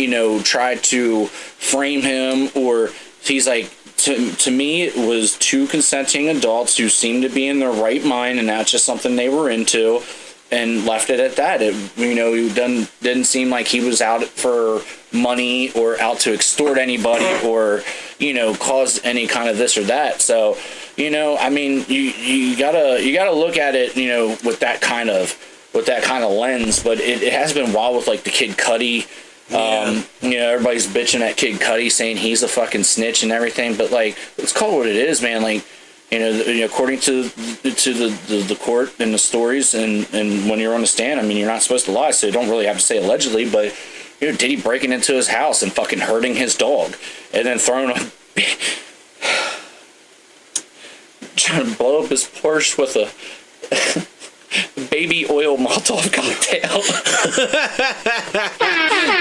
try to frame him, or he's like, to me, it was two consenting adults who seemed to be in their right mind, and that's just something they were into, and left it at that. It, he didn't seem like he was out for money or out to extort anybody or, cause any kind of this or that. So, I mean, you gotta look at it, with that kind of with that kind of lens, but it has been wild with like the Kid Cudi. Everybody's bitching at Kid Cudi, saying he's a fucking snitch and everything, but like, let's call it what it is, man. Like, according to the court and the stories, and when you're on the stand, I mean, you're not supposed to lie, so you don't really have to say allegedly, but Diddy breaking into his house and fucking hurting his dog, and then trying to blow up his Porsche with a baby oil Molotov cocktail.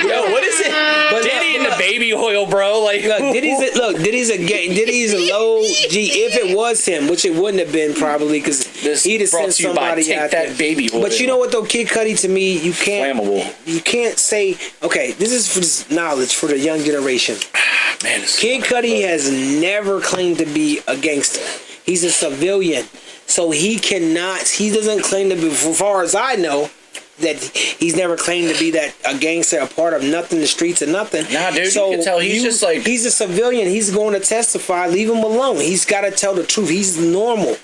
Yo, what is it? But Diddy and the baby oil, bro. Like, Diddy's a low G. If it was him, which it wouldn't have been probably, because he'd have sent somebody out there. Baby oil. But you know what though, Kid Cudi, to me, you can't say, okay, this is for this knowledge for the young generation. Man, Kid Cudi has never claimed to be a gangster. He's a civilian. So he doesn't claim to be, as far as I know, that he's never claimed to be that a gangster, a part of nothing, the streets or nothing. Nah, dude, so you can tell he's just like... He's a civilian. He's going to testify. Leave him alone. He's got to tell the truth. He's normal.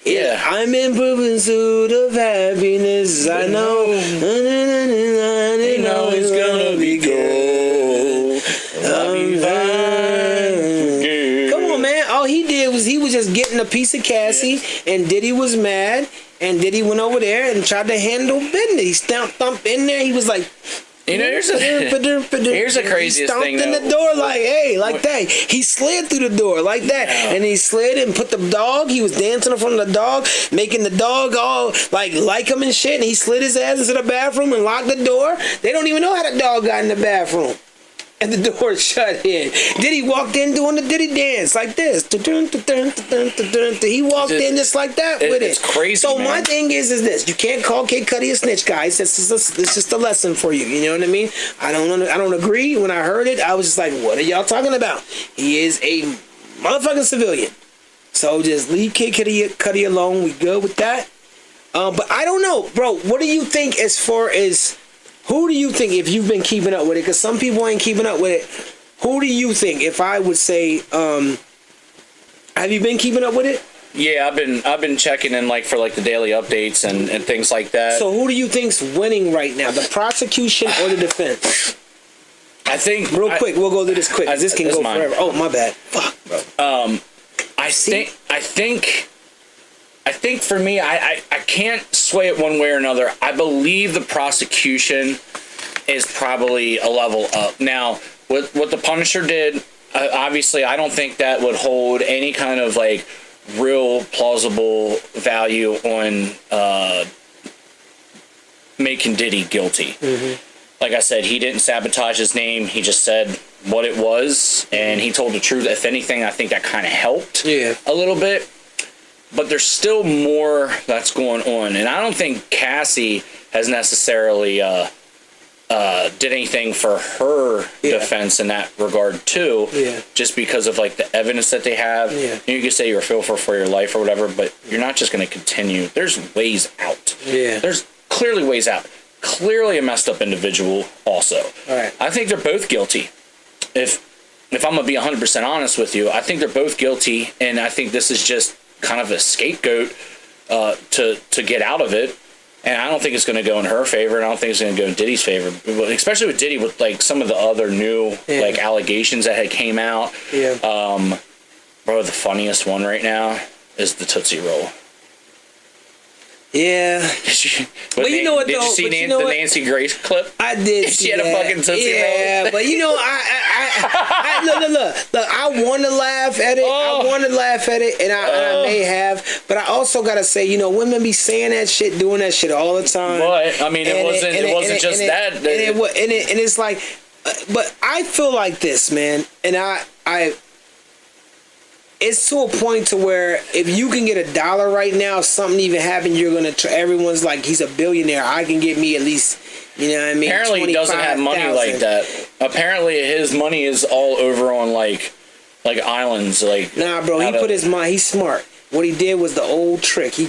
Yeah. I'm in pursuit of happiness. I know. I know it's gonna be good. I'll be fine. Come on, man. All he did was he was just getting a piece of Cassie, and Diddy was mad, and Diddy went over there and tried to handle business. He thumped in there. He was like, here's the craziest thing. He stomped in the door like, hey, like that. He slid through the door like that, and he slid and put the dog. He was dancing in front of the dog, making the dog all like him and shit. And he slid his ass into the bathroom and locked the door. They don't even know how the dog got in the bathroom. And the door shut in. Diddy walked in doing the Diddy dance like this. He walked in just like that with it. It's crazy, so man. My thing is this: you can't call Kid Cudi a snitch, guys. This is just a lesson for you. You know what I mean? I don't agree. When I heard it, I was just like, "What are y'all talking about?" He is a motherfucking civilian. So just leave Kid Cudi alone. We good with that. But I don't know, bro. What do you think as far as? Who do you think, if you've been keeping up with it, because some people ain't keeping up with it, who do you think, if I would say, have you been keeping up with it? Yeah, I've been checking in for the daily updates and things like that. So who do you think's winning right now, the prosecution or the defense? I think quick, we'll go through this quick, because this can go forever. Oh, my bad. Fuck, bro. I think for me, I can't sway it one way or another. I believe the prosecution is probably a level up. Now, what the Punisher did, obviously, I don't think that would hold any kind of real plausible value on making Diddy guilty. Mm-hmm. Like I said, he didn't sabotage his name. He just said what it was, and he told the truth. If anything, I think that kind of helped a little bit. But there's still more that's going on. And I don't think Cassie has necessarily did anything for her defense in that regard, too. Yeah. Just because of, the evidence that they have. Yeah. You can say you're a fearful for your life or whatever, but you're not just going to continue. There's ways out. Yeah. There's clearly ways out. Clearly a messed up individual also. All right. I think they're both guilty. If I'm going to be 100% honest with you, I think they're both guilty, and I think this is just kind of a scapegoat to get out of it, and I don't think it's going to go in her favor, and I don't think it's going to go in Diddy's favor, especially with Diddy with some of the other new allegations that had came out. Yeah. Bro, the funniest one right now is the Tootsie Roll. Yeah. But you know what, though? Did you see the Nancy Grace clip? I did. She had a fucking Tootsie Roll. Yeah, but look, I want to laugh at it. I want to laugh at it, and I may have. But I also got to say, women be saying that shit, doing that shit all the time. But, I mean, it wasn't just that. And it's like, but I feel like this, man, and I it's to a point to where if you can get $1 right now, if something even happened, you're gonna. Everyone's like, he's a billionaire. I can get me at least, you know what I mean. Apparently, he doesn't have money like that. Apparently, his money is all over on like islands. Nah, bro. He put his money. He's smart. What he did was the old trick. He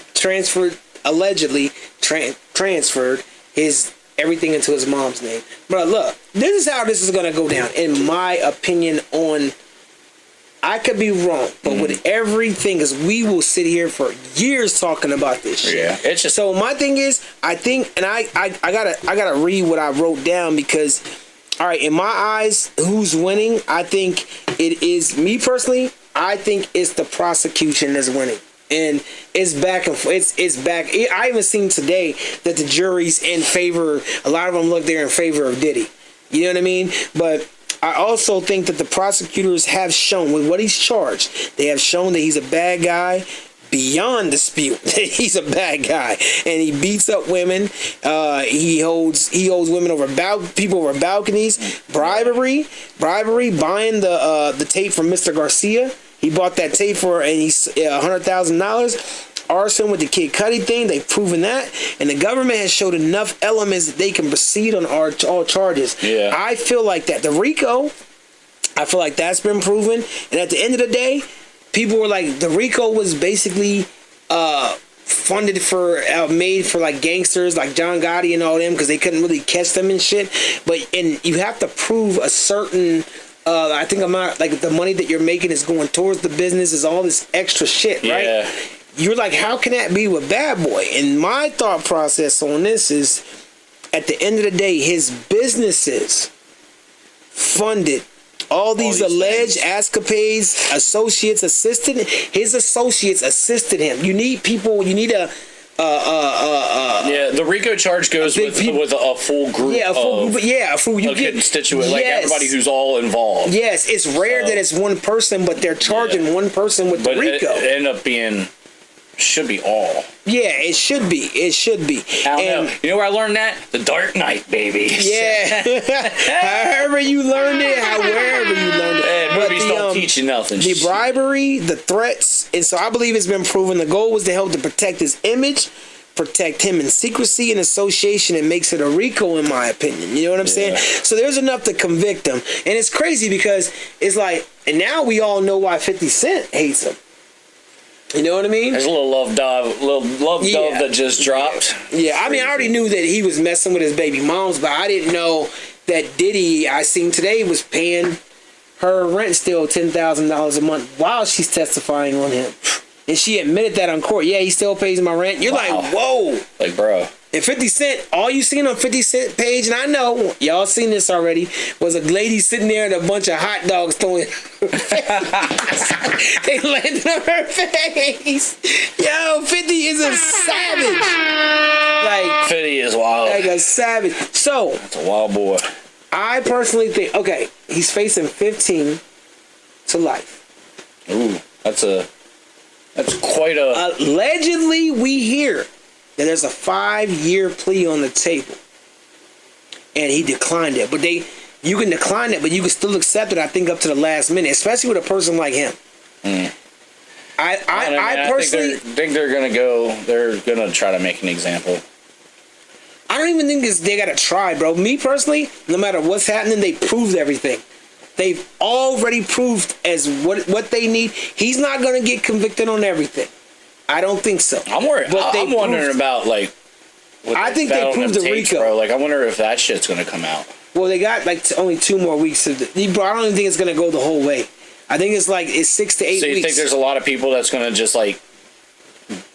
allegedly transferred his everything into his mom's name. Bro, look, this is how this is gonna go down, in my opinion. I could be wrong, but with everything, because we will sit here for years talking about this shit. Yeah, it's just so. My thing is, I think, and I gotta read what I wrote down because, all right, in my eyes, who's winning? I think it is me personally. I think it's the prosecution that's winning. And it's back and forth. It's back. I even seen today that the jury's in favor. A lot of them look they're in favor of Diddy. You know what I mean? But I also think that the prosecutors have shown with what he's charged. They have shown that he's a bad guy beyond dispute. He's a bad guy, and he beats up women. He holds women over people over balconies. Bribery, buying the tape from Mr. Garcia. He bought that tape for and he's $100,000. Arson with the Kid Cudi thing, they've proven that, and the government has showed enough elements that they can proceed on all charges. Yeah, I feel like that. The RICO, I feel like that's been proven, and at the end of the day, people were like, the RICO was basically funded for made for like gangsters like John Gotti and all them because they couldn't really catch them and shit. And you have to prove a certain. I think I'm not like the money that you're making is going towards the business is all this extra shit, right? Yeah. You're like, how can that be with Bad Boy? And my thought process on this is, at the end of the day, his businesses funded all these alleged escapades. His associates assisted him. You need people. You need a. Yeah, the RICO charge goes with a full group. Yeah, a full you get constituent, like everybody who's all involved. Yes, it's rare that it's one person, but they're charging one person with the RICO. It ended up being. Should be all. Yeah, it should be. It should be. I don't know. You know where I learned that? The Dark Knight, baby. Yeah. However you learned it, wherever you learned it. But movies don't teach you nothing. The bribery, the threats, and so I believe it's been proven. The goal was to help to protect his image, protect him in secrecy and association. It makes it a RICO, in my opinion. You know what I'm saying? So there's enough to convict him. And it's crazy because it's like, and now we all know why 50 Cent hates him. You know what I mean? There's a little love dove that just dropped. Yeah, I mean, I already knew that he was messing with his baby moms, but I didn't know that Diddy, I seen today, was paying her rent still $10,000 a month while she's testifying on him. And she admitted that on court. Yeah, he still pays my rent. You're like, whoa. Like, bro. And 50 Cent, all you seen on 50 Cent page, and I know y'all seen this already, was a lady sitting there and a bunch of hot dogs throwing. They landed on her face. Yo, 50 is a savage. Like 50 is wild. Like a savage. So that's a wild boy. I personally think, okay, he's facing 15 to life. Ooh, that's quite a. Allegedly, we hear that there's a 5-year plea on the table, and he declined it. But you can decline it, but you can still accept it. I think up to the last minute, especially with a person like him. I personally think they're gonna go. They're gonna try to make an example. I don't even think they gotta try, bro. Me personally, no matter what's happening, they proved everything. They've already proved as what they need. He's not gonna get convicted on everything. I don't think so. I'm worried. I'm wondering about like. I think they proved the RICO. Bro. Like I wonder if that shit's gonna come out. Well, they got like only 2 more weeks bro. I don't even think it's gonna go the whole way. I think it's 6 to 8 weeks. So you think there's a lot of people that's gonna just like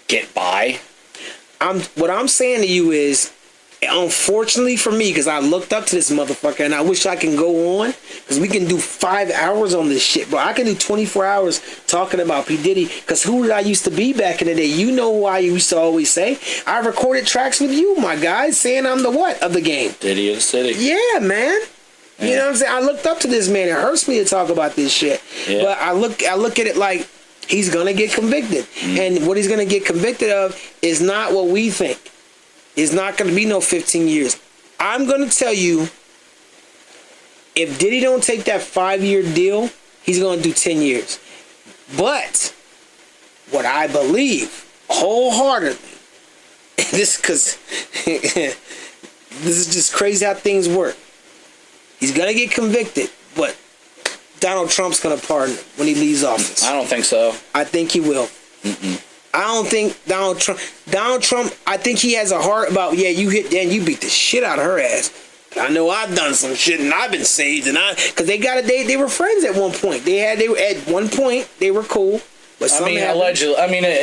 get by? What I'm saying to you is, unfortunately for me, because I looked up to this motherfucker and I wish I can go on, because we can do 5 hours on this shit, bro. I can do 24 hours talking about P. Diddy, because who did I used to be back in the day? You know who I used to always say? I recorded tracks with you, my guy, saying I'm the what of the game? Diddy of the city. Yeah, man. Yeah. You know what I'm saying? I looked up to this man. It hurts me to talk about this shit. Yeah. But I look at it like he's going to get convicted. And what he's going to get convicted of is not what we think. It's not going to be no 15 years. I'm going to tell you, if Diddy don't take that 5-year deal, he's going to do 10 years. But what I believe wholeheartedly, this is just crazy how things work. He's going to get convicted, but Donald Trump's going to pardon him when he leaves office. I don't think so. I think he will. I don't think Donald Trump, I think he has a heart about, yeah, you hit Dan, you beat the shit out of her ass. I know I've done some shit and I've been saved because they were friends at one point. They were at one point they were cool. But allegedly.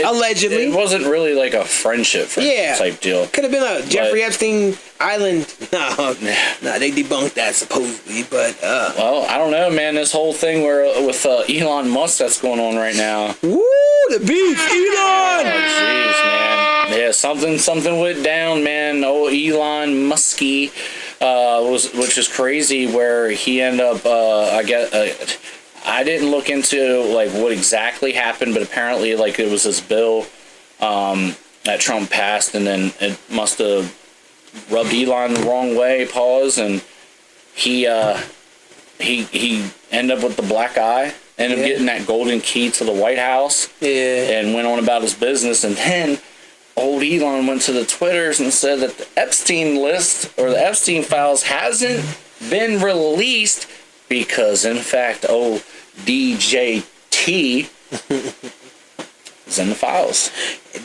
Allegedly, it wasn't really like a friendship type deal. Could have been a Jeffrey Epstein Island. No, they debunked that supposedly. But well, I don't know, man. This whole thing with Elon Musk that's going on right now. Woo, the beef, Elon. Oh, jeez, man. Yeah, something went down, man. Oh, Elon Muskie which is crazy. Where he ended up, I didn't look into like what exactly happened, but apparently like it was this bill that Trump passed, and then it must have rubbed Elon the wrong way. And he ended up with the black eye, ended up getting that golden key to the White House, and went on about his business. And then old Elon went to the Twitters and said that the Epstein list or the Epstein files hasn't been released. Because, in fact, old DJT is in the files.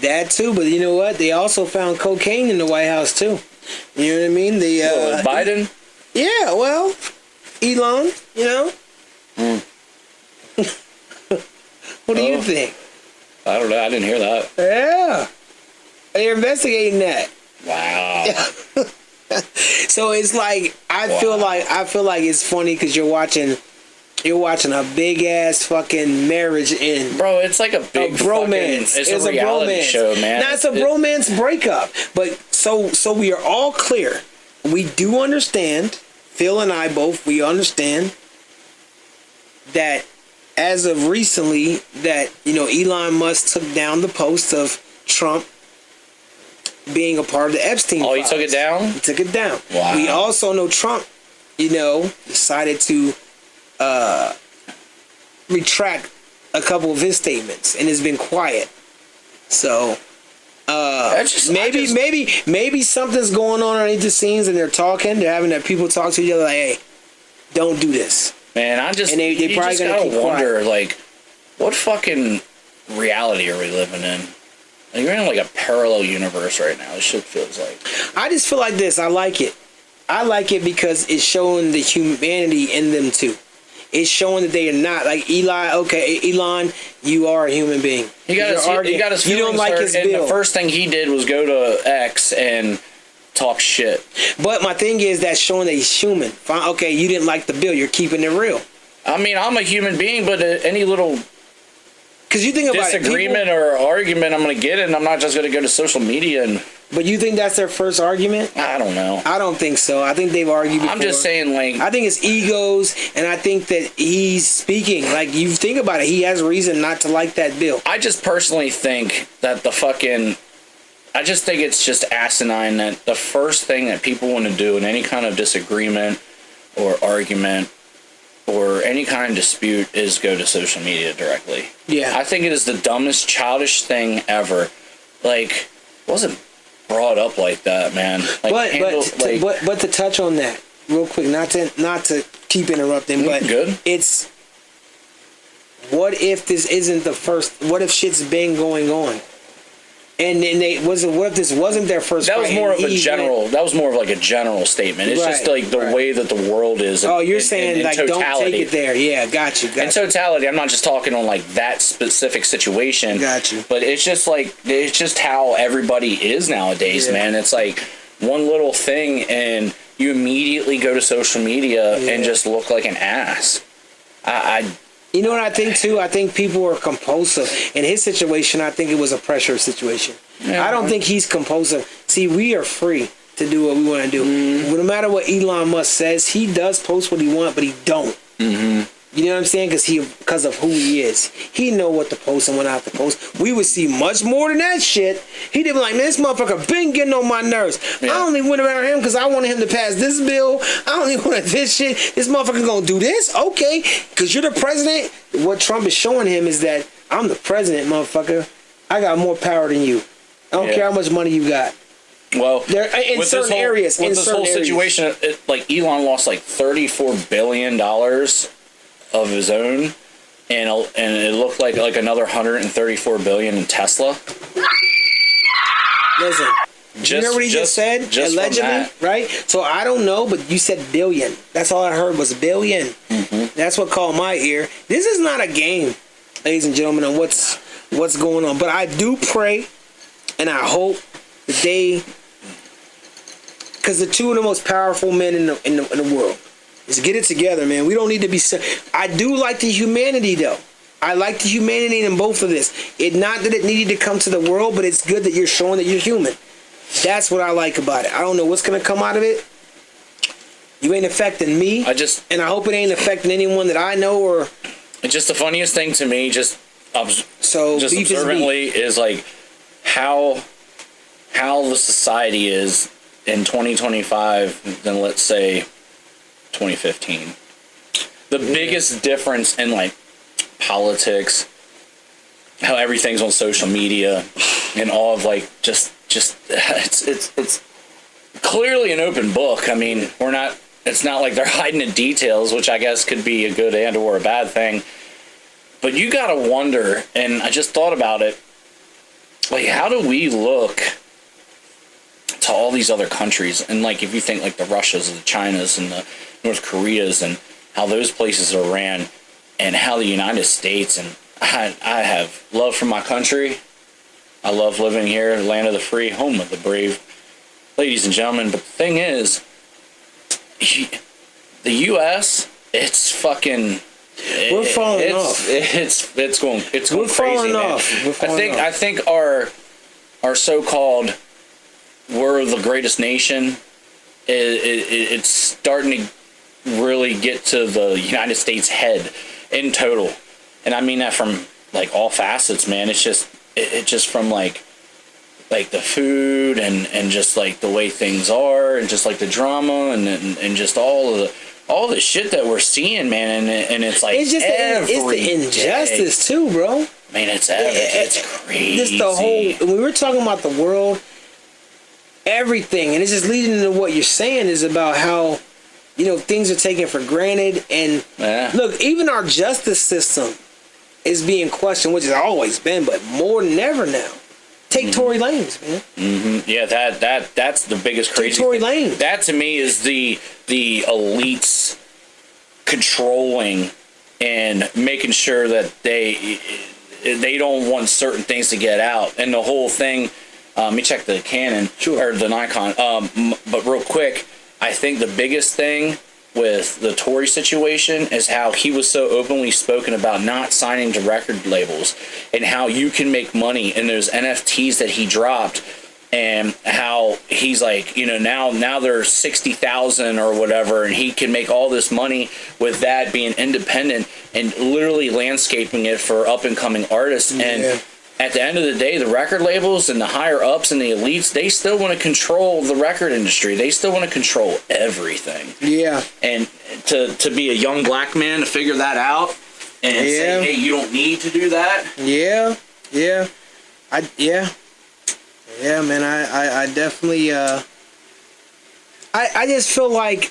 That, too. But you know what? They also found cocaine in the White House, too. You know what I mean? Biden? Yeah, well, Elon, you know? What do you think? I don't know. I didn't hear that. Yeah. They're investigating that. Wow. So it's like I feel like it's funny because you're watching a big ass fucking marriage end. Bro, it's like a big bromance. It's a reality show, man. Now it's a bromance breakup. But so we are all clear. We do understand. Phil and I both, we understand that as of recently that, Elon Musk took down the post of Trump being a part of the Epstein files. Oh, he took it down? He took it down. Wow. We also know Trump, decided to retract a couple of his statements and has been quiet. So maybe something's going on underneath the scenes and they're talking. They're having that people talk to each other like, hey, don't do this. Man, they probably gotta wonder, like, what fucking reality are we living in? You're in like a parallel universe right now. This shit feels like. I just feel like this. I like it. I like it because it's showing the humanity in them too. It's showing that they are not like Eli. Okay, Elon, you are a human being. He got his you don't like his bill. The first thing he did was go to X and talk shit. But my thing is that's showing that he's human. Fine, okay, you didn't like the bill. You're keeping it real. I mean, I'm a human being, but any little because you think about disagreement or argument, I'm going to get it, and I'm not just going to go to social media and. But you think that's their first argument? I don't know. I don't think so. I think they've argued before. I'm just saying, like. I think it's egos, and I think that he's speaking. Like, you think about it, he has reason not to like that bill. I just personally think that I just think it's just asinine that the first thing that people want to do in any kind of disagreement or argument or any kind of dispute is go to social media directly. Yeah. I think it is the dumbest, childish thing ever. Like, it wasn't brought up like that, man. Like, but to touch on that real quick, not to keep interrupting, but good. It's what if this isn't the first? What if shit's been going on? And then what if this wasn't their first? That was more of a general. That was more of like a general statement. It's just like the way that the world is. Oh, you're saying like totality. Don't take it there. Yeah, got you. In totality, I'm not just talking on like that specific situation. Got you. But it's just how everybody is nowadays, man. It's like one little thing, and you immediately go to social media and just look like an ass. You know what I think too? I think people are compulsive. In his situation, I think it was a pressure situation. Yeah. I don't think he's compulsive. See, we are free to do what we want to do. No matter what Elon Musk says, he does post what he wants, but he don't. You know what I'm saying? Because of who he is. He know what to post and what not to post. We would see much more than that shit. He'd be like, man, this motherfucker been getting on my nerves. Yeah. I only went around him because I wanted him to pass this bill. I only wanted this shit. This motherfucker gonna do this? Okay. Because you're the president. What Trump is showing him is that I'm the president, motherfucker. I got more power than you. I don't care how much money you got. Well, in certain areas. With this whole situation, like Elon lost like $34 billion of his own, and it looked like another $134 billion in Tesla. Listen, You know what he just said? Just allegedly, right? So I don't know, but you said billion. That's all I heard was billion. Mm-hmm. That's what caught my ear. This is not a game, ladies and gentlemen, on what's going on. But I do pray, and I hope that they, because the two of the most powerful men in the world, is get it together, man. We don't need to be. I do like the humanity, though. I like the humanity in both of this. It not that it needed to come to the world, but it's good that you're showing that you're human. That's what I like about it. I don't know what's gonna come out of it. You ain't affecting me. And I hope it ain't affecting anyone that I know or. Just the funniest thing to me, just observantly, is like how the society is in 2025 than let's say 2015. The biggest difference in like politics, how everything's on social media, and all of like just it's clearly an open book. I mean, it's not like they're hiding the details, which I guess could be a good and or a bad thing. But you gotta wonder, and I just thought about it, like how do we look to all these other countries? And like if you think like the Russias and the Chinas and the North Koreas and how those places are ran, and how the United States, and I have love for my country. I love living here, land of the free, home of the brave, ladies and gentlemen. But the thing is, the U.S., it's fucking. We're falling off. It's going We're crazy. Falling off. I think our so-called we're the greatest nation. It's starting to really get to the United States head in total, and I mean that from like all facets, man. It's just from like the food and just like the way things are, and just like the drama and just all the shit that we're seeing, man. And it's like it's the injustice too, bro. I mean, it's crazy. Just the whole. When we were talking about the world, everything, and it's just leading into what you're saying is about how. Things are taken for granted, and look, even our justice system is being questioned, which has always been, but more than ever now. Take Tory Lanez, man. Mm-hmm. Yeah, that's the biggest crazy. Take Tory Lanez. That to me is the elites controlling and making sure that they don't want certain things to get out, and the whole thing. Let me check the Canon or the Nikon. But real quick. I think the biggest thing with the Tory situation is how he was so openly spoken about not signing to record labels, and how you can make money in those NFTs that he dropped, and how he's like, now there's 60,000 or whatever, and he can make all this money with that being independent and literally landscaping it for up and coming artists. And at the end of the day, the record labels and the higher ups and the elites, they still want to control the record industry. They still want to control everything. Yeah. And to be a young black man to figure that out and say, hey, you don't need to do that. Yeah. Yeah. Yeah, man. I definitely. I just feel like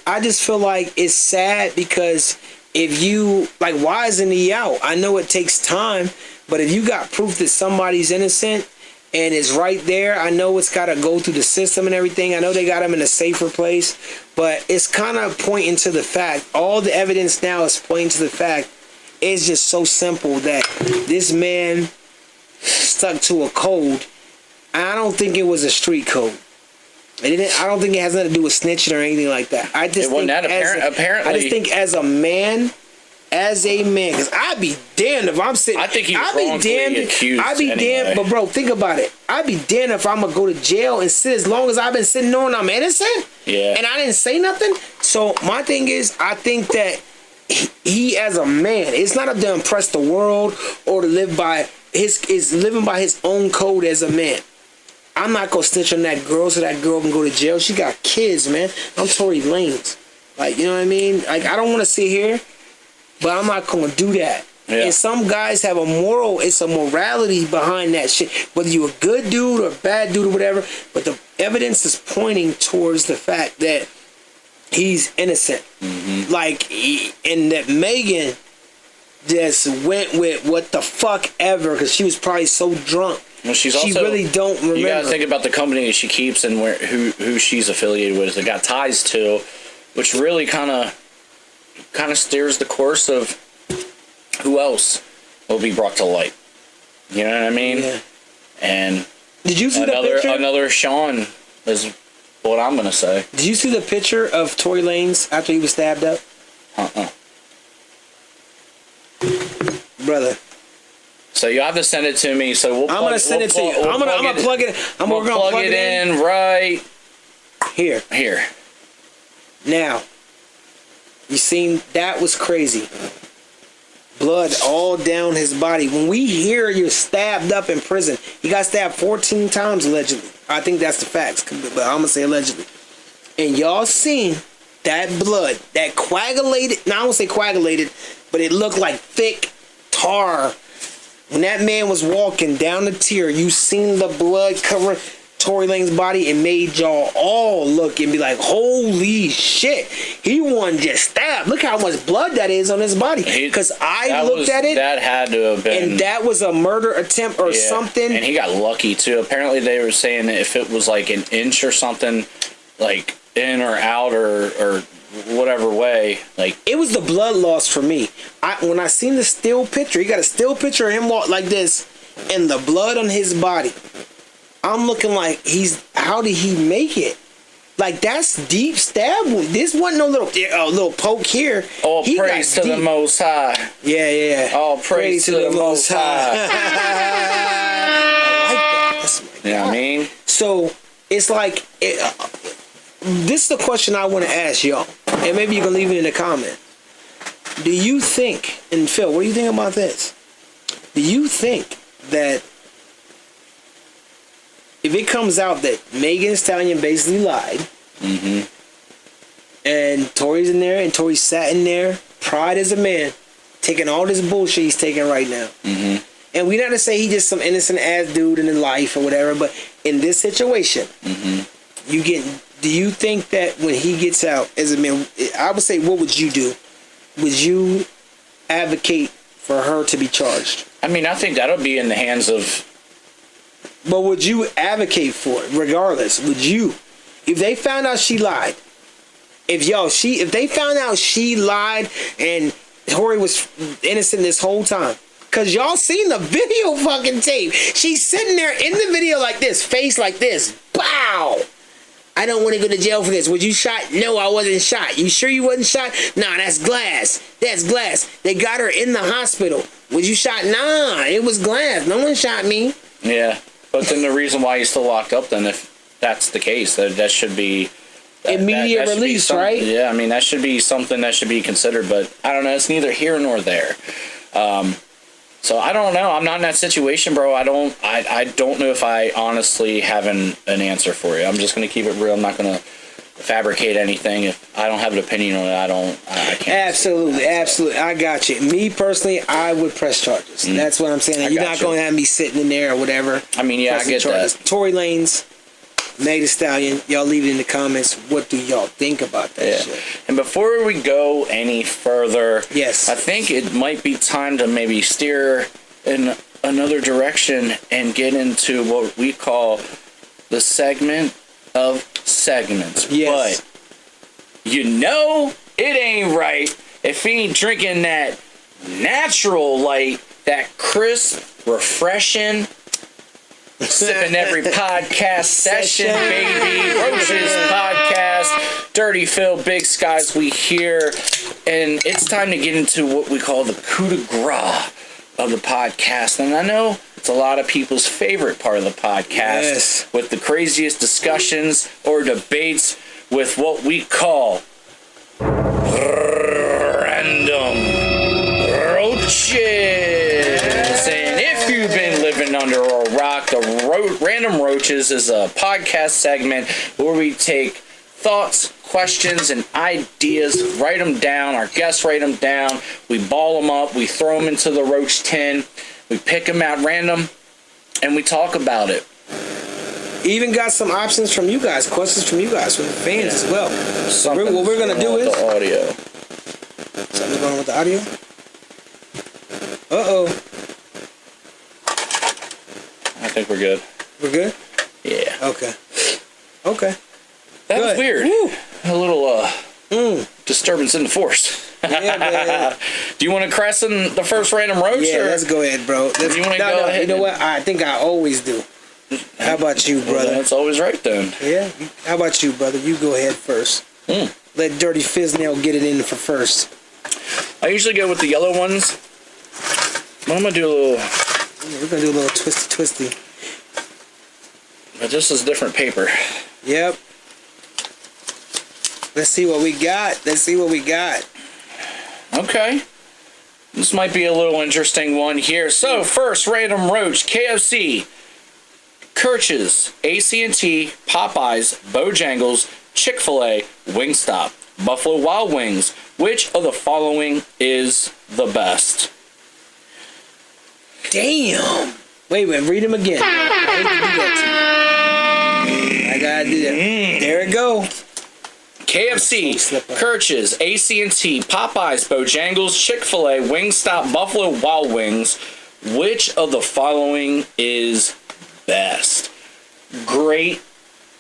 it's sad because if you like, why isn't he out? I know it takes time. But if you got proof that somebody's innocent and it's right there, I know it's got to go through the system and everything. I know they got him in a safer place, but it's kind of pointing to the fact, all the evidence now is pointing to the fact, it's just so simple that this man stuck to a code. I don't think it was a street code. I don't think it has nothing to do with snitching or anything like that. I just think as a man, because I'd be damned if I'm sitting. I think he was wrongfully accused. I'd be damned, but bro, think about it. I'd be damned if I'm gonna go to jail and sit as long as I've been sitting knowing I'm innocent. Yeah. And I didn't say nothing. So my thing is, I think that he as a man, it's not up to impress the world or to live by living by his own code as a man. I'm not gonna snitch on that girl so that girl can go to jail. She got kids, man. I'm Tory Lanez. Like, you know what I mean? Like, I don't want to sit here. But I'm not going to do that. Yeah. And some guys have it's a morality behind that shit. Whether you're a good dude or a bad dude or whatever. But the evidence is pointing towards the fact that he's innocent. Mm-hmm. And that Megan just went with what the fuck ever. Because she was probably so drunk Well, she really don't remember. You gotta think about the company that she keeps and who she's affiliated with. They got ties to, which really kind of steers the course of who else will be brought to light. You know what I mean? Yeah. And did you see the picture? Another Sean is what I'm gonna say. Did you see the picture of Tory Lanez after he was stabbed up? Brother. So you have to send it to me. So I'm gonna send it to you. I'm gonna plug it. We're gonna plug it in right here. Here. Now, you seen that was crazy. Blood all down his body. When we hear you're stabbed up in prison, he got stabbed 14 times allegedly. I think that's the facts, but I'm gonna say allegedly. And y'all seen that blood, that coagulated. Now I won't say coagulated, but it looked like thick tar. When that man was walking down the tier, you seen the blood covering Tory Lanez's body. It made y'all all look and be like, holy shit, he wasn't just stabbed. Look how much blood that is on his body. Because I looked at it. That had to have been. And that was a murder attempt or something. And he got lucky too. Apparently they were saying that if it was like an inch or something, like in or out or whatever way, like it was the blood loss for me. When I seen the still picture, he got a still picture of him walk like this and the blood on his body. I'm looking like how did he make it? Like that's deep stab wound. This wasn't no little poke here. All praise to the Most High. Yeah. All praise to the Most High. I like that. That's my God. You know what I mean? So it's like this is the question I want to ask y'all, and maybe you can leave it in the comment. Do you think, and Phil, what do you think about this? Do you think that if it comes out that Megan Thee Stallion basically lied, and Tory's in there, and Tory sat in there, pride as a man, taking all this bullshit he's taking right now, and we not to say he just some innocent ass dude in his life or whatever, but in this situation, do you think that when he gets out as a man, I would say, what would you do? Would you advocate for her to be charged? I mean, I think that'll be in the hands of. But would you advocate for it regardless? Would you? If they found out she lied, if they found out she lied and Tory was innocent this whole time, cause y'all seen the video fucking tape. She's sitting there in the video like this, face like this. Bow. I don't want to go to jail for this. Was you shot? No, I wasn't shot. You sure you wasn't shot? Nah, that's glass. That's glass. They got her in the hospital. Was you shot? Nah, it was glass. No one shot me. Yeah, but then the reason why he's still locked up, then, if that's the case, that should be immediate release, right? Yeah, I mean that should be something that should be considered. But I don't know. It's neither here nor there. So I don't know. I'm not in that situation, bro. I don't know if I honestly have an answer for you. I'm just gonna keep it real. I'm not gonna fabricate anything. If I don't have an opinion on it, I can't. Absolutely. I got you. Me personally, I would press charges. That's what I'm saying. You're not gonna have me sitting in there or whatever. I mean, yeah, I get charges. that. Tory Lanez, Megan Thee Stallion, y'all leave it in the comments. What do y'all think about that shit? And before we go any further, yes, I think it might be time to maybe steer in another direction and get into what we call the segment of segments. Yes. But you know it ain't right if he ain't drinking that natural light, that crisp, refreshing, sipping every podcast session, baby. Roaches podcast, Dirty Phil, Big Skies, we here. And it's time to get into what we call the coup de grace of the podcast. And I know it's a lot of people's favorite part of the podcast, with the craziest discussions or debates with what we call random roaches. And if you've been living under a rock, the Random Roaches is a podcast segment where we take thoughts, questions, and ideas, write them down. Our guests write them down. We ball them up. We throw them into the roach tin. We pick them at random, and we talk about it. Even got some options from you guys, questions from you guys, from the fans as well. What we're going to do is... the audio. Something's going on with the audio? Uh-oh. I think we're good. We're good? Yeah. Okay. Okay. That Good. was weird. Woo. A little disturbance in the force. Yeah, man. Do you want to crescent the first random roach? Yeah, or? let's go ahead, bro. You want to go ahead? You know what? I think I always do. How about you, brother? Well, that's always right then. Yeah. How about you, brother? You go ahead first. Let Dirty Fiznail get it in for first. I usually go with the yellow ones. But I'm going to do a little... We're going to do a little twisty. But this is different paper. Yep. Let's see what we got. Okay. This might be a little interesting one here. So, first random roach, KFC, Kirch's, AT&T, Popeyes, Bojangles, Chick-fil-A, Wingstop, Buffalo Wild Wings. Which of the following is the best? Damn. Wait, read them again. I gotta do that. There it go. KFC, Kirch's, AT&T, Popeyes, Bojangles, Chick-fil-A, Wingstop, Buffalo Wild Wings. Which of the following is best? Great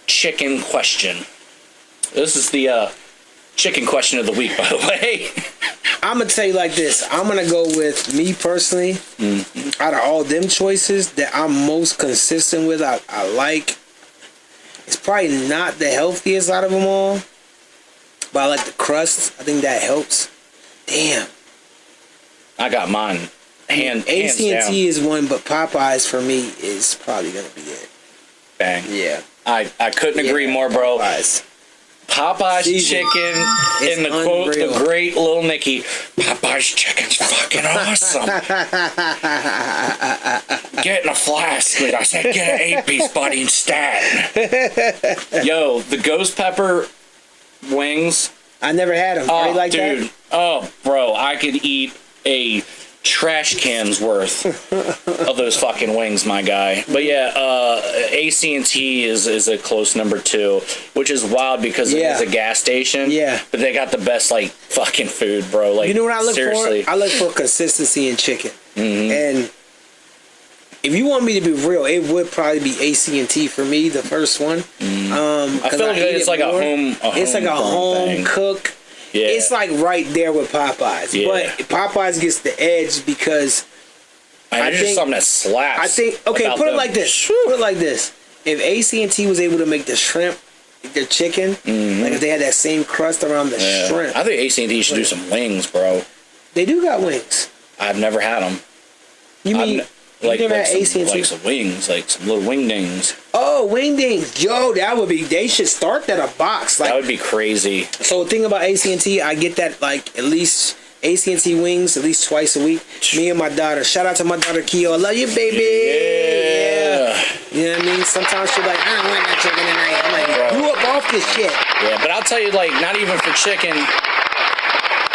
chicken question. This is the chicken question of the week, by the way. I'm gonna tell you like this. I'm gonna go with me personally. Out of all them choices that I'm most consistent with, I like. It's probably not the healthiest out of them all, but I like the crust. I think that helps. Damn. I got mine. Hands down. AT&T is one, but Popeyes for me is probably gonna be it. Bang. Yeah. I couldn't agree more, bro. Popeyes Season. chicken, in the quote, the great Lil Nicky, Popeyes chicken's fucking awesome. Get in a flask. I said, get an 8-piece, buddy, instead. Yo, the ghost pepper wings. I never had them. Are you like dude. that? Oh, bro, I could eat a trash can's worth of those fucking wings, my guy. But yeah, AT&T is a close number 2, which is wild because it is a gas station. Yeah. But they got the best like fucking food, bro. Like, you know what I look seriously. for? I look for consistency in chicken. And if you want me to be real, it would probably be AT&T for me, the first one. I feel like it's like a home it's like a home thing. cook. Yeah. It's like right there with Popeyes. Yeah. But Popeyes gets the edge because I think just something that slaps. I think, okay, put it like this. Put it like this. If AT&T was able to make the shrimp, the chicken, like if they had that same crust around the shrimp. I think AT&T should do some wings, bro. They do got wings. I've never had them. You mean... Like never had AT&T? Like some wings, like some little wingdings. Oh, wingdings. Yo, that would be... They should start that a box. Like, that would be crazy. So the thing about AT&T, I get that like at least AT&T wings at least twice a week. Me and my daughter. Shout out to my daughter Keo. I love you, baby. Yeah. You know what I mean? Sometimes she's like, I don't want that chicken tonight. I'm like, you up off this shit. Yeah, but I'll tell you, like, not even for chicken.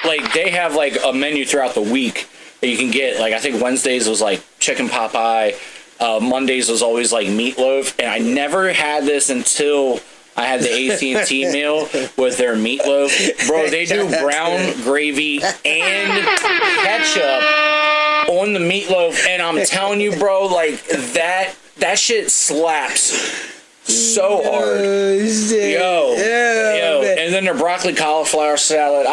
Like, they have like a menu throughout the week that you can get. Like, I think Wednesdays was like chicken Popeye. Mondays was always like meatloaf, and I never had this until I had the AT&T meal with their meatloaf. Bro, they do brown gravy and ketchup on the meatloaf, and I'm telling you, bro, like that shit slaps so hard. Yo, and then their broccoli cauliflower salad.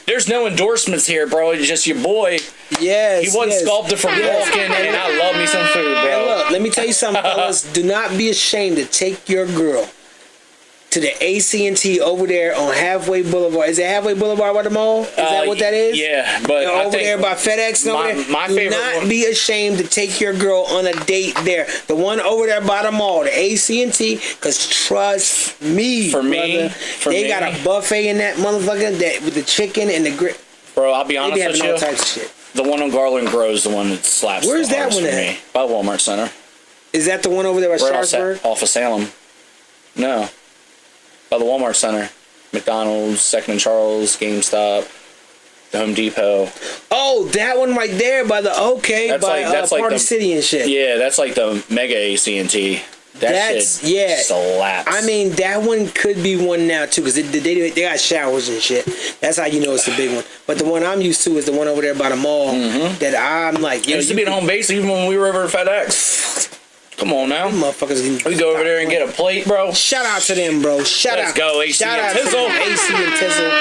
There's no endorsements here, bro. It's just your boy. Yes, he wasn't sculpted from walking, and I love me some food, bro. And look, let me tell you something, fellas. Do not be ashamed to take your girl to the AT&T over there on Halfway Boulevard. Is it Halfway Boulevard by the mall? Is that what that is? Yeah, but over there by FedEx. My Do favorite not one. be ashamed to take your girl on a date there. The one over there by the mall, the AT&T. Because trust me, they got a buffet in that motherfucker with the chicken and the grit. Bro, I'll be honest with you. All types of shit. The one on Garland Grove is the one that slaps. Where's the that one for at? me. By Walmart Center. Is that the one over there by Sharpsburg? Off of Salem. No. By the Walmart Center. McDonald's, Second and Charles, GameStop, the Home Depot. Oh, that one right there by the that's Party City and shit. Yeah, that's like the mega AT&T. That's shit slaps. I mean, that one could be one now too, because they got showers and shit. That's how you know it's a big one. But the one I'm used to is the one over there by the mall. That I'm like, it used to be at home base even when we were over at FedEx. Come on now. Motherfuckers. We go over there and get a plate, bro. Shout out to them, bro. Let's go, AC Shout and out Tizzle. to AC and Tizzle.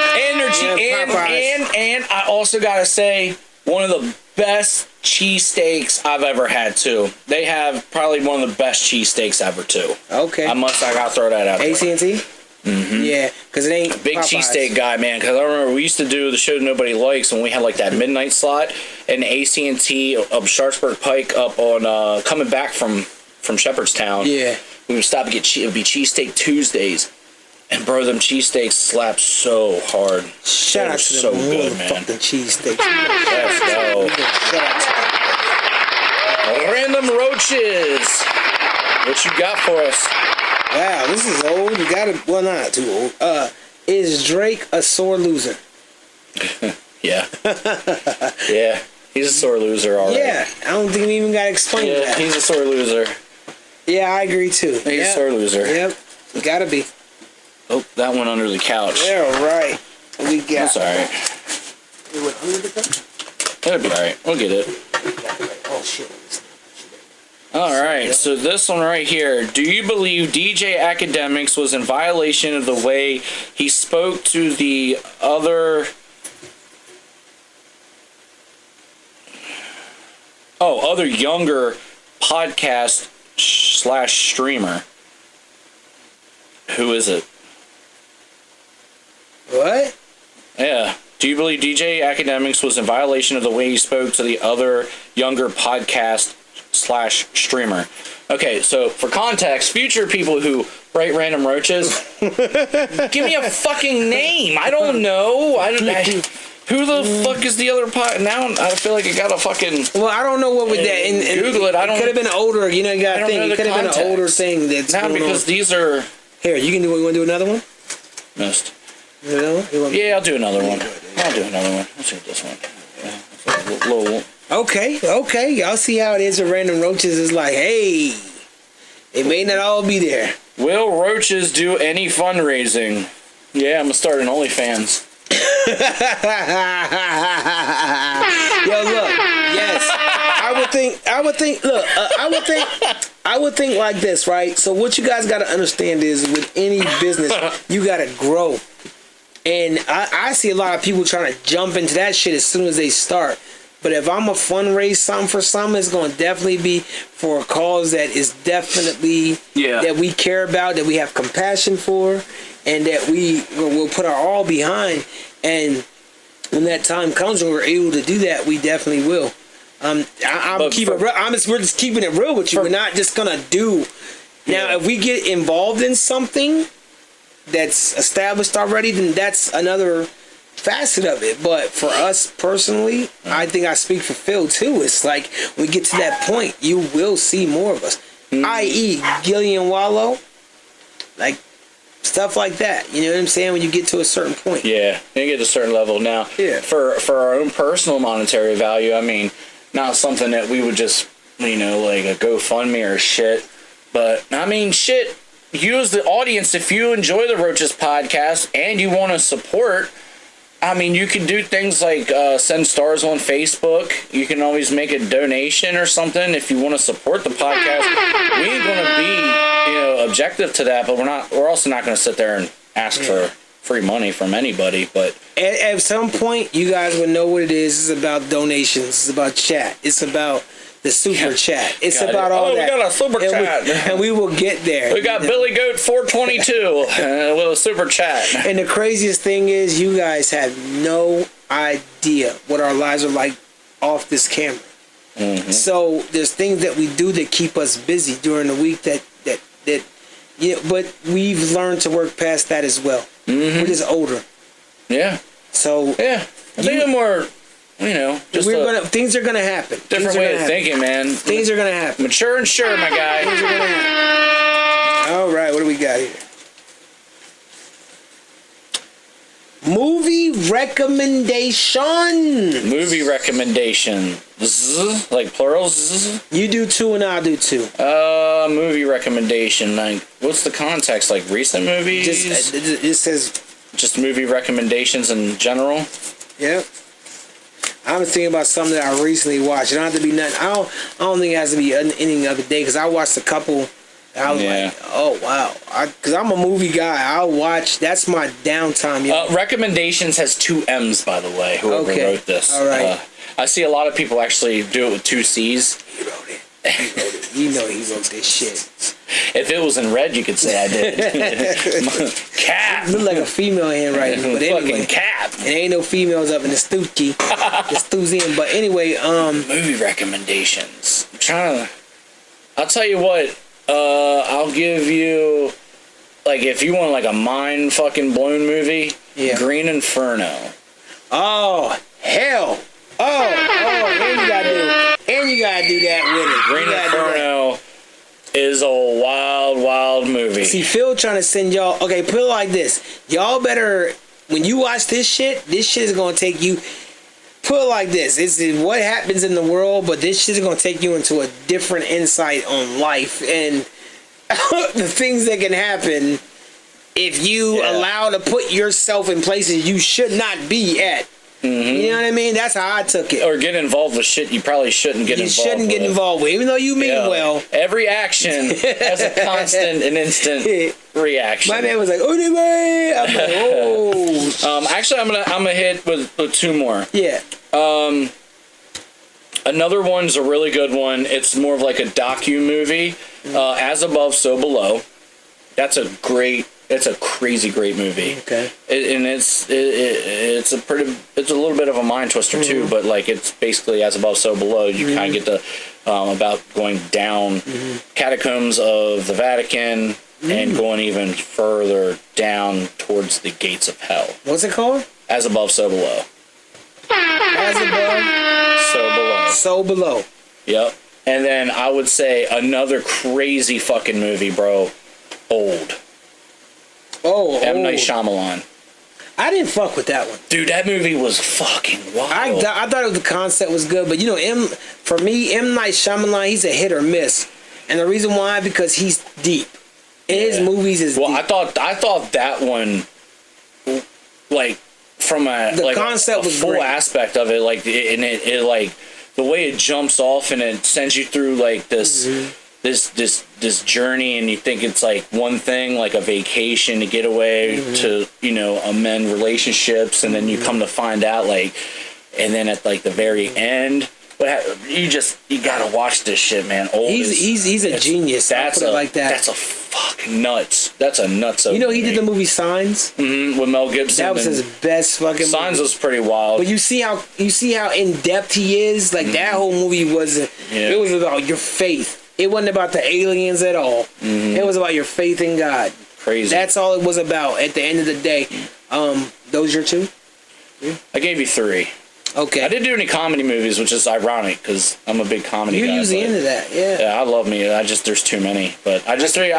And I also gotta say, one of the best cheesesteaks I've ever had too. They have probably one of the best cheesesteaks ever too. Okay. I gotta throw that out there. AC&T? Mm-hmm. Yeah, because it ain't big cheesesteak guy, man. Because I remember we used to do the show Nobody Likes when we had like that midnight slot, and AC&T of Sharpsburg Pike up on coming back from Shepherdstown. Yeah, we would stop and get it would be cheesesteak Tuesdays, and bro, them cheesesteaks slap so hard. Shout out to so good, man. Fucking cheesesteaks. Let's go. Random Roaches. What you got for us? Wow, this is old. You gotta, well, not too old. Is Drake a sore loser? Yeah. Yeah. He's a sore loser, all right. Yeah, I don't think we even gotta explain that. He's a sore loser. Yeah, I agree too. He's a sore loser. Yep, gotta be. Oh, that went under the couch. Yeah, right. We got. That's all right. It went under the couch? That'll be all right. We'll get it. Oh, shit. All right, so this one right here. Do you believe DJ Academics was in violation of the way he spoke to the other younger podcast / streamer? Who is it? What? Yeah. Do you believe DJ Academics was in violation of the way he spoke to the other younger podcast / streamer? Okay, so for context, future people who write Random Roaches, give me a fucking name. I don't know. Who the fuck is the other now I feel like it got a fucking. Well, I don't know what with that. Google it. I don't. It could have been older. You know, you got to think. It could have been an older thing. That's now because these are. Here, you can do. You want to do another one? Missed. Yeah, I'll do another one. Let's do this one. Yeah, little. Okay. Y'all see how it is with Random Roaches. It's like, hey, it may not all be there. Will Roaches do any fundraising? Yeah, I'm gonna start an OnlyFans. Yo, look. Yes, I would think like this, right? So what you guys got to understand is with any business, you got to grow. And I see a lot of people trying to jump into that shit as soon as they start. But if I'm a fundraise something for something, it's going to definitely be for a cause that is definitely that we care about, that we have compassion for, and that we will put our all behind. And when that time comes and we're able to do that, we definitely will. We're just keeping it real with you. We're not just gonna do. Now, if we get involved in something that's established already, then that's another facet of it. But for us personally, I think I speak for Phil too. It's like when we get to that point, you will see more of us. I.e., Gillian Wallow, like stuff like that. You know what I'm saying? When you get to a certain point. Yeah, you get to a certain level. Now, for our own personal monetary value, I mean, not something that we would just, like a GoFundMe or shit. But, I mean, shit, you as the audience, if you enjoy the Roaches podcast and you want to support, I mean, you can do things like send stars on Facebook. You can always make a donation or something if you want to support the podcast. We ain't going to be, objective to that, but we're also not going to sit there and ask for free money from anybody. But at some point, you guys would know what it is. It's about donations. It's about chat. It's about the super chat. It's about all that. We got a super chat. And we will get there. We got Billy Goat 422 with a super chat. And the craziest thing is you guys have no idea what our lives are like off this camera. Mm-hmm. So there's things that we do that keep us busy during the week that but we've learned to work past that as well. Mm-hmm. We're just older. Yeah. So I think more, things are gonna happen. Different way of thinking, man. Things are gonna happen. Mature and sure, my guy. Things are gonna happen. All right, what do we got here? Movie recommendation. Movie recommendation. Zzz, like plurals. Zzz. You do 2 and I'll do 2. Movie recommendation. Like, what's the context? Like recent movies? It says just movie recommendations in general. Yep. I'm thinking about something that I recently watched. It don't have to be nothing. I don't think it has to be any other day because I watched a couple. I was like, oh wow, because I'm a movie guy. I'll watch. That's my downtime. Recommendations has 2 M's, by the way. Whoever wrote this. All right. I see a lot of people actually do it with 2 C's. He wrote it. You know he wrote this shit. If it was in red, you could say I did. Cap. Look like a female handwriting, but anyway. Fucking cap. And ain't no females up in the stookie. The stoo's in. But anyway, movie recommendations. I'll tell you what. I'll give you, like, if you want like a mind fucking blown movie, Green Inferno. Oh hell! And you gotta do that with it. Green Inferno is a wild movie. See, Phil trying to send y'all. Okay, put it like this: y'all better, when you watch this shit is gonna take you. Put it like this: it's what happens in the world, but this shit is gonna take you into a different insight on life and the things that can happen if you allow to put yourself in places you should not be at. Mm-hmm. You know what I mean? That's how I took it. Or get involved with shit you probably shouldn't get involved with. You shouldn't get involved with, even though you mean well. Every action has a constant and instant reaction. My man was like, anyway. I'm like, oh. Actually, I'm gonna hit with 2 more. Yeah. Another one's a really good one. It's more of like a docu-movie. As Above, So Below. It's a crazy great movie. Okay. It's a little bit of a mind twister too, but like it's basically As Above, So Below. You kind of get the about going down catacombs of the Vatican and going even further down towards the gates of hell. What's it called? As Above, So Below. As Above, So Below. So Below. Yep. And then I would say another crazy fucking movie, bro. Old. Oh, M. Night Shyamalan. I didn't fuck with that one. Dude, that movie was fucking wild. I thought the concept was good, but you know, M Night Shyamalan, he's a hit or miss. And the reason why, because he's deep. His movies is deep. I thought that one, like, from the concept was full great. Aspect of it, like, it like, the way it jumps off and it sends you through, like, this journey, and you think it's like one thing, like a vacation to get away to, you know, amend relationships, and then you come to find out, like, and then at like the very end, you gotta watch this shit, man. He's a genius. That's like that. That's a fucking nuts. That's a nuts. You know, he did the movie Signs with Mel Gibson. That was his best fucking. Signs movie. Was pretty wild. But you see how in depth he is. Like that whole movie was. It was about your faith. It wasn't about the aliens at all. It was about your faith in God. Crazy. That's all it was about at the end of the day. Those your 2? I gave you 3. Okay. I didn't do any comedy movies, which is ironic because I'm a big comedy guy. You're usually into that, yeah. Yeah, I love me. There's too many. But I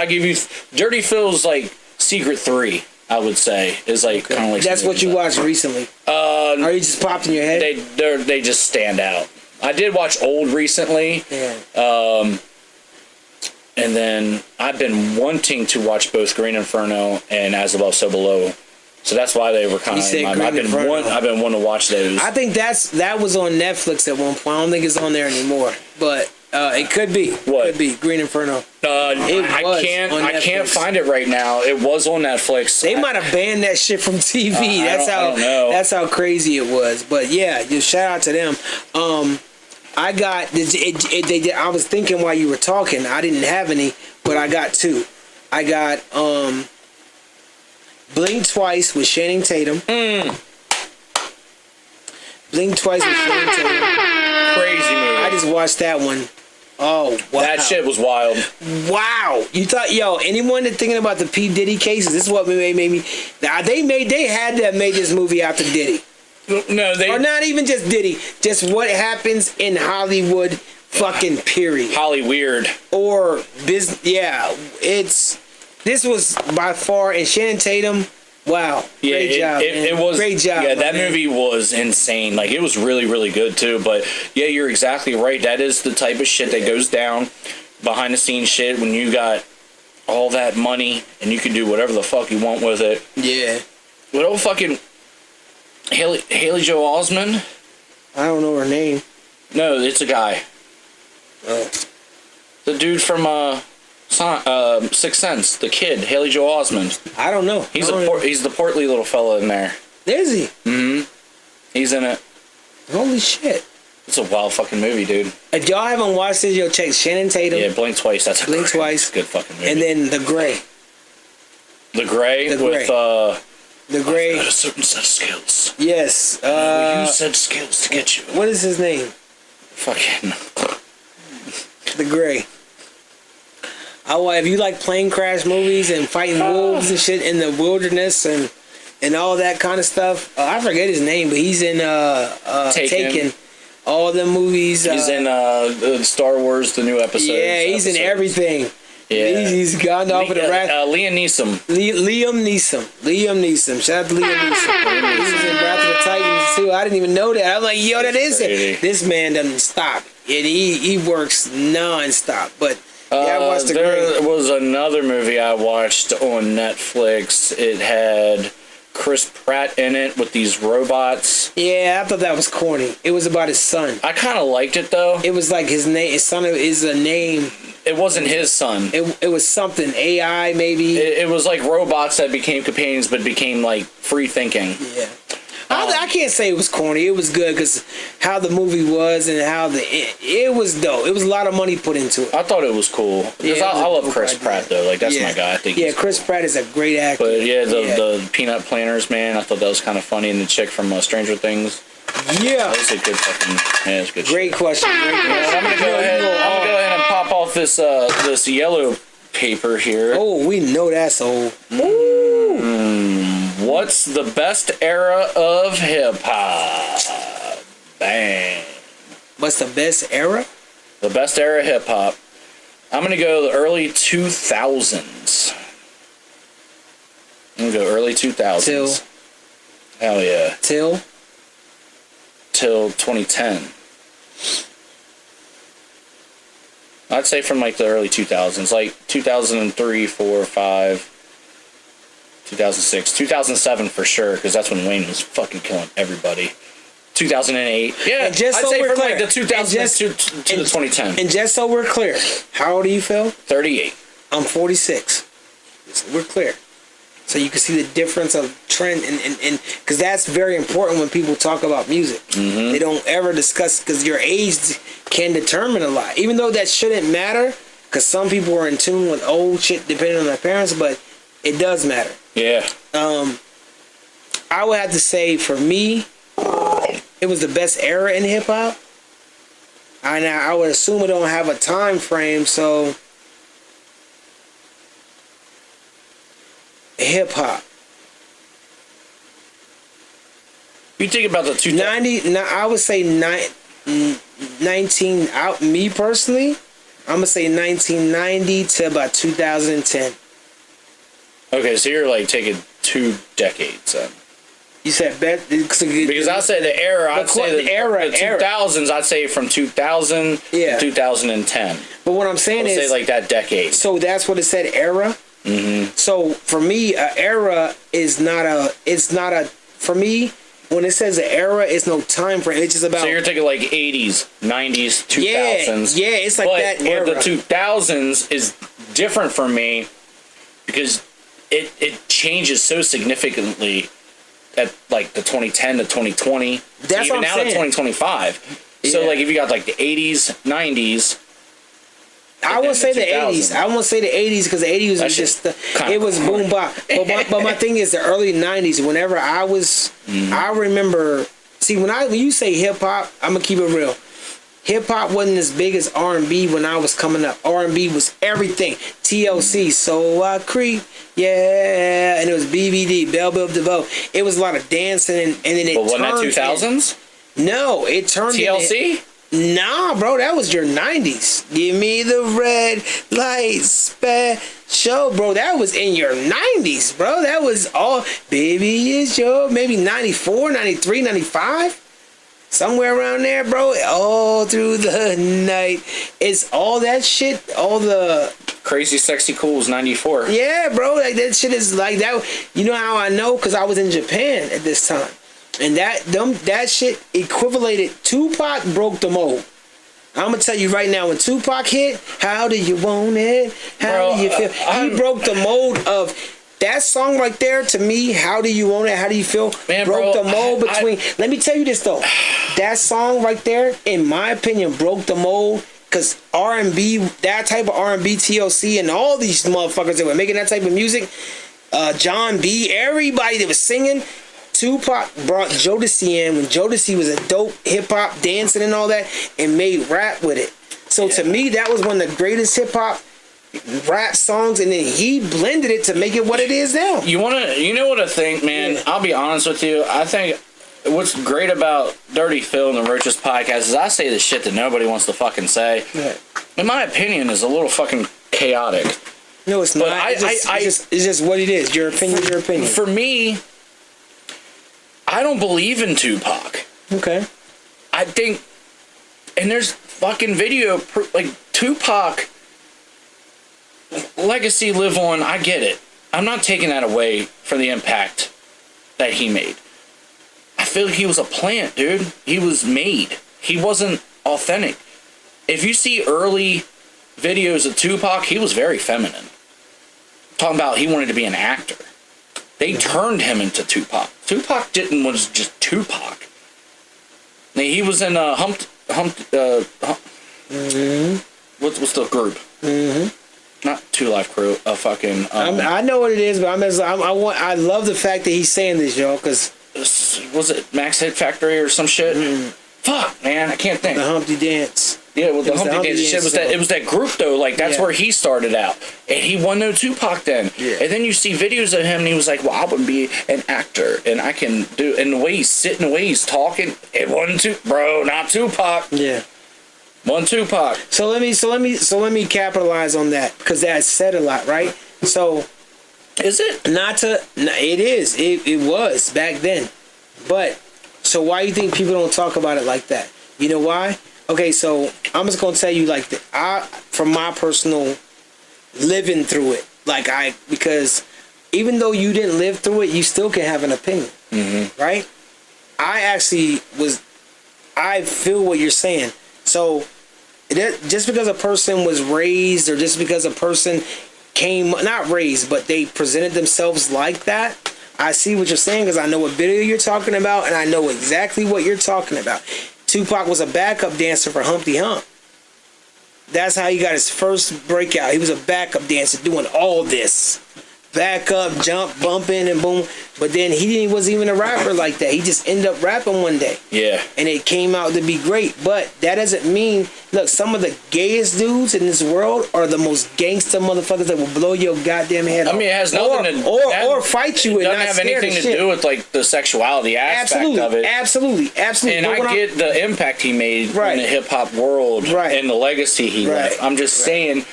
give you Dirty Phil's like Secret 3, I would say. Is like kind of like. That's what you watched recently. Or you just popped in your head? They just stand out. I did watch Old recently. Yeah. And then I've been wanting to watch both Green Inferno and As Above, So Below. So that's why they were kind of. I've been wanting to watch those. I think that was on Netflix at one point. I don't think it's on there anymore, but it could be. What? Could be Green Inferno. I can't find it right now. It was on Netflix. They might have banned that shit from TV. I don't know. That's how crazy it was. But yeah, just shout out to them. I got. I was thinking while you were talking. I didn't have any, but I got 2. I got Blink Twice with Channing Tatum. Blink Twice with Channing Tatum. Crazy movie. I just watched that one. Oh, wow. That shit was wild. Wow. You thought, anyone that's thinking about the P. Diddy cases, this is what made me. They had to have made this movie after Diddy. No, or not even just Diddy, just what happens in Hollywood, fucking period. Holly weird. Or business. Yeah, this was by far, and Channing Tatum. Wow, great job. It was great job. Yeah, that movie was insane. Like, it was really, really good too. But yeah, you're exactly right. That is the type of shit that goes down behind the scenes shit when you got all that money and you can do whatever the fuck you want with it. Yeah. What old fucking Haley Joel Osment? I don't know her name. No, it's a guy. Oh. The dude from Sixth Sense, the kid, Haley Joel Osment. I don't know. He's the portly little fella in there. Is he? Mm-hmm. He's in it. Holy shit. It's a wild fucking movie, dude. If y'all haven't watched it, yo, check Shannon Tatum. Yeah, Blink Twice. That's a Blink Twice. Good fucking movie. And then The Gray. The Gray with The Gray. I've got a certain set of skills. Yes. You said skills to get you. What is his name? Fucking The Gray. Oh, if you like plane crash movies and fighting wolves and shit in the wilderness and all that kind of stuff, I forget his name, but he's in Taken. All the movies. He's in Star Wars, the new episodes. Yeah, he's in everything. Yeah. He's gone off of the rack. Liam Neeson. Liam Neeson. Shout out to Liam Neeson. He was in Wrath of the Titans too. I didn't even know that. I'm like, yo, that is it. This man doesn't stop. And he works non-stop. But yeah, I watched The Gray. There was another movie I watched on Netflix. It had Chris Pratt in it with these robots. Yeah, I thought that was corny. It was about his son. I kind of liked it though. It was like his name. His son is a name. It wasn't his son. It was something AI maybe. It was like robots that became companions but became like free thinking. Yeah. I can't say it was corny. It was good because how the movie was and how it was dope. It was a lot of money put into it. I thought it was cool because Yeah, I love Chris Pratt though. Like that's my guy. I think. Yeah, Chris Pratt is a great actor. But yeah, the Peanut Planners, man, I thought that was kind of funny. And the chick from Stranger Things. Yeah, that was a good fucking. Yeah, it's good. Great question. I'm gonna go ahead and pop off this this yellow paper here. Oh, we know that's old. What's the best era of hip hop? Bang. What's the best era? The best era of hip hop. I'm gonna go the early 2000s. I'm gonna go early 2000s. Till. Hell yeah. Till 2010. I'd say from like the early 2000s, like 2003, 4, 5. 2006, 2007 for sure, because that's when Wayne was fucking killing everybody. 2008, yeah. And just I'd so say we're from clear, like the 2000s to the 2010. And just so we're clear, how old are you, Phil? 38. I'm 46. So we're clear. So you can see the difference of trend, and because that's very important when people talk about music. Mm-hmm. They don't ever discuss, because your age can determine a lot. Even though that shouldn't matter, because some people are in tune with old shit depending on their parents, but it does matter. Yeah. I would have to say for me, it was the best era in hip hop. And I would assume it don't have a time frame, so hip hop. You think about the 90. I would say 19. Me personally, I'm gonna say 1990 to about 2010. Okay, so you're like taking 2 decades then. You said bet because I'll say the era. I'd say the 2000s. I'd say from 2000 to 2010. But what I'm saying is, say like that decade. So that's what it said, era. Mm-hmm. So for me, an era is not a. It's not a. For me, when it says an era, it's no time frame. It's just about. So you're thinking like 80s, 90s, 2000s. Yeah, it's like that era. But the 2000s is different for me because it changes so significantly at like the 2010 to 2020. That's even what I'm now saying. to 2025. So like if you got like the 80s, 90s. I won't say the 80s. I won't say the 80s because the 80s was just it was boom bop. But my thing is the early 90s. Whenever I was, I remember. See, when you say hip hop, I'm gonna keep it real. Hip hop wasn't as big as R&B when I was coming up. R&B was everything. TLC, So I Creep, yeah, and it was BBD, Bell Biv DeVoe. It was a lot of dancing, and then it. But wasn't that 2000s? No, it turned TLC. Nah, bro, that was your 90s. Give me the red light special, bro. That was in your 90s, bro. That was all, baby, it's your, maybe 94, 93, 95. Somewhere around there, bro. All through the night. It's all that shit, all the... Crazy Sexy Cool's 94. Yeah, bro. Like, that shit is like that. You know how I know? Because I was in Japan at this time. And that shit equivalated. Tupac broke the mold. I'm gonna tell you right now, when Tupac hit, how do you want it? How do you feel? He broke the mold of that song right there. To me, how do you want it? How do you feel? Man, broke the mold between. Let me tell you this though, that song right there, in my opinion, broke the mold. Cause R&B, that type of R&B, TLC, and all these motherfuckers that were making that type of music, John B, everybody that was singing. Tupac brought Jodeci in when Jodeci was a dope hip-hop dancing and all that and made rap with it. So to me, that was one of the greatest hip-hop rap songs, and then he blended it to make it what it is now. You know what I think, man? Yeah. I'll be honest with you. I think what's great about Dirty Phil and the Roaches podcast is I say the shit that nobody wants to fucking say. Yeah. In my opinion, is a little fucking chaotic. No, it's not. It's just what it is. Your opinion, your opinion. For me, I don't believe in Tupac. Okay. I think, and there's fucking video, like, Tupac legacy live on, I get it. I'm not taking that away from the impact that he made. I feel like he was a plant, dude. He was made. He wasn't authentic. If you see early videos of Tupac, he was very feminine. Talking about he wanted to be an actor. They turned him into Tupac. Tupac was just Tupac. He was in what's the group? Mm-hmm. Not 2 Live Crew. Fucking. I know what it is, but I love the fact that he's saying this, y'all, because was it Max Hit Factory or some shit? Mm-hmm. Fuck, man, I can't think. The Humpty Dance. Yeah, well, the Humpty Dance shit was that. It was that group though. Like that's where he started out, and he won no Tupac then. Yeah. And then you see videos of him, and he was like, "Well, I would be an actor, and I can do." And the way he's sitting, the way he's talking, it wasn't not Tupac. Yeah, one Tupac. So let me capitalize on that because that said a lot, right? So, is it It is. It was back then, but so why do you think people don't talk about it like that? You know why? Okay, so I'm just gonna tell you like from my personal living through it, because even though you didn't live through it, you still can have an opinion, right? I feel what you're saying. So just because a person was raised, or just because a person not raised, but they presented themselves like that, I see what you're saying because I know what video you're talking about, and I know exactly what you're talking about. Tupac was a backup dancer for Humpty Hump. That's how he got his first breakout. He was a backup dancer doing all this. Back up, jump, bumping, and boom. But then he wasn't even a rapper like that. He just ended up rapping one day. Yeah. And it came out to be great. But that doesn't mean, look, some of the gayest dudes in this world are the most gangster motherfuckers that will blow your goddamn head off. I mean, it has nothing or fight you and not have anything to do with like the sexuality aspect of it. Absolutely. And I get the impact he made in the hip hop world and the legacy he left. I'm just saying.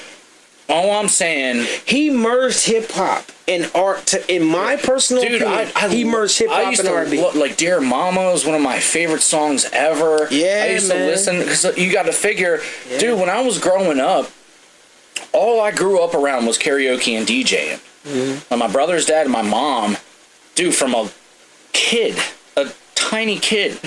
All I'm saying, he merged hip hop and art. In my personal opinion, he merged hip hop and R&B. Like "Dear Mama" is one of my favorite songs ever. Yeah, I used to listen because you got to figure, dude. When I was growing up, all I grew up around was karaoke and DJing. Mm-hmm. And my brother's dad and my mom, dude, from a tiny kid,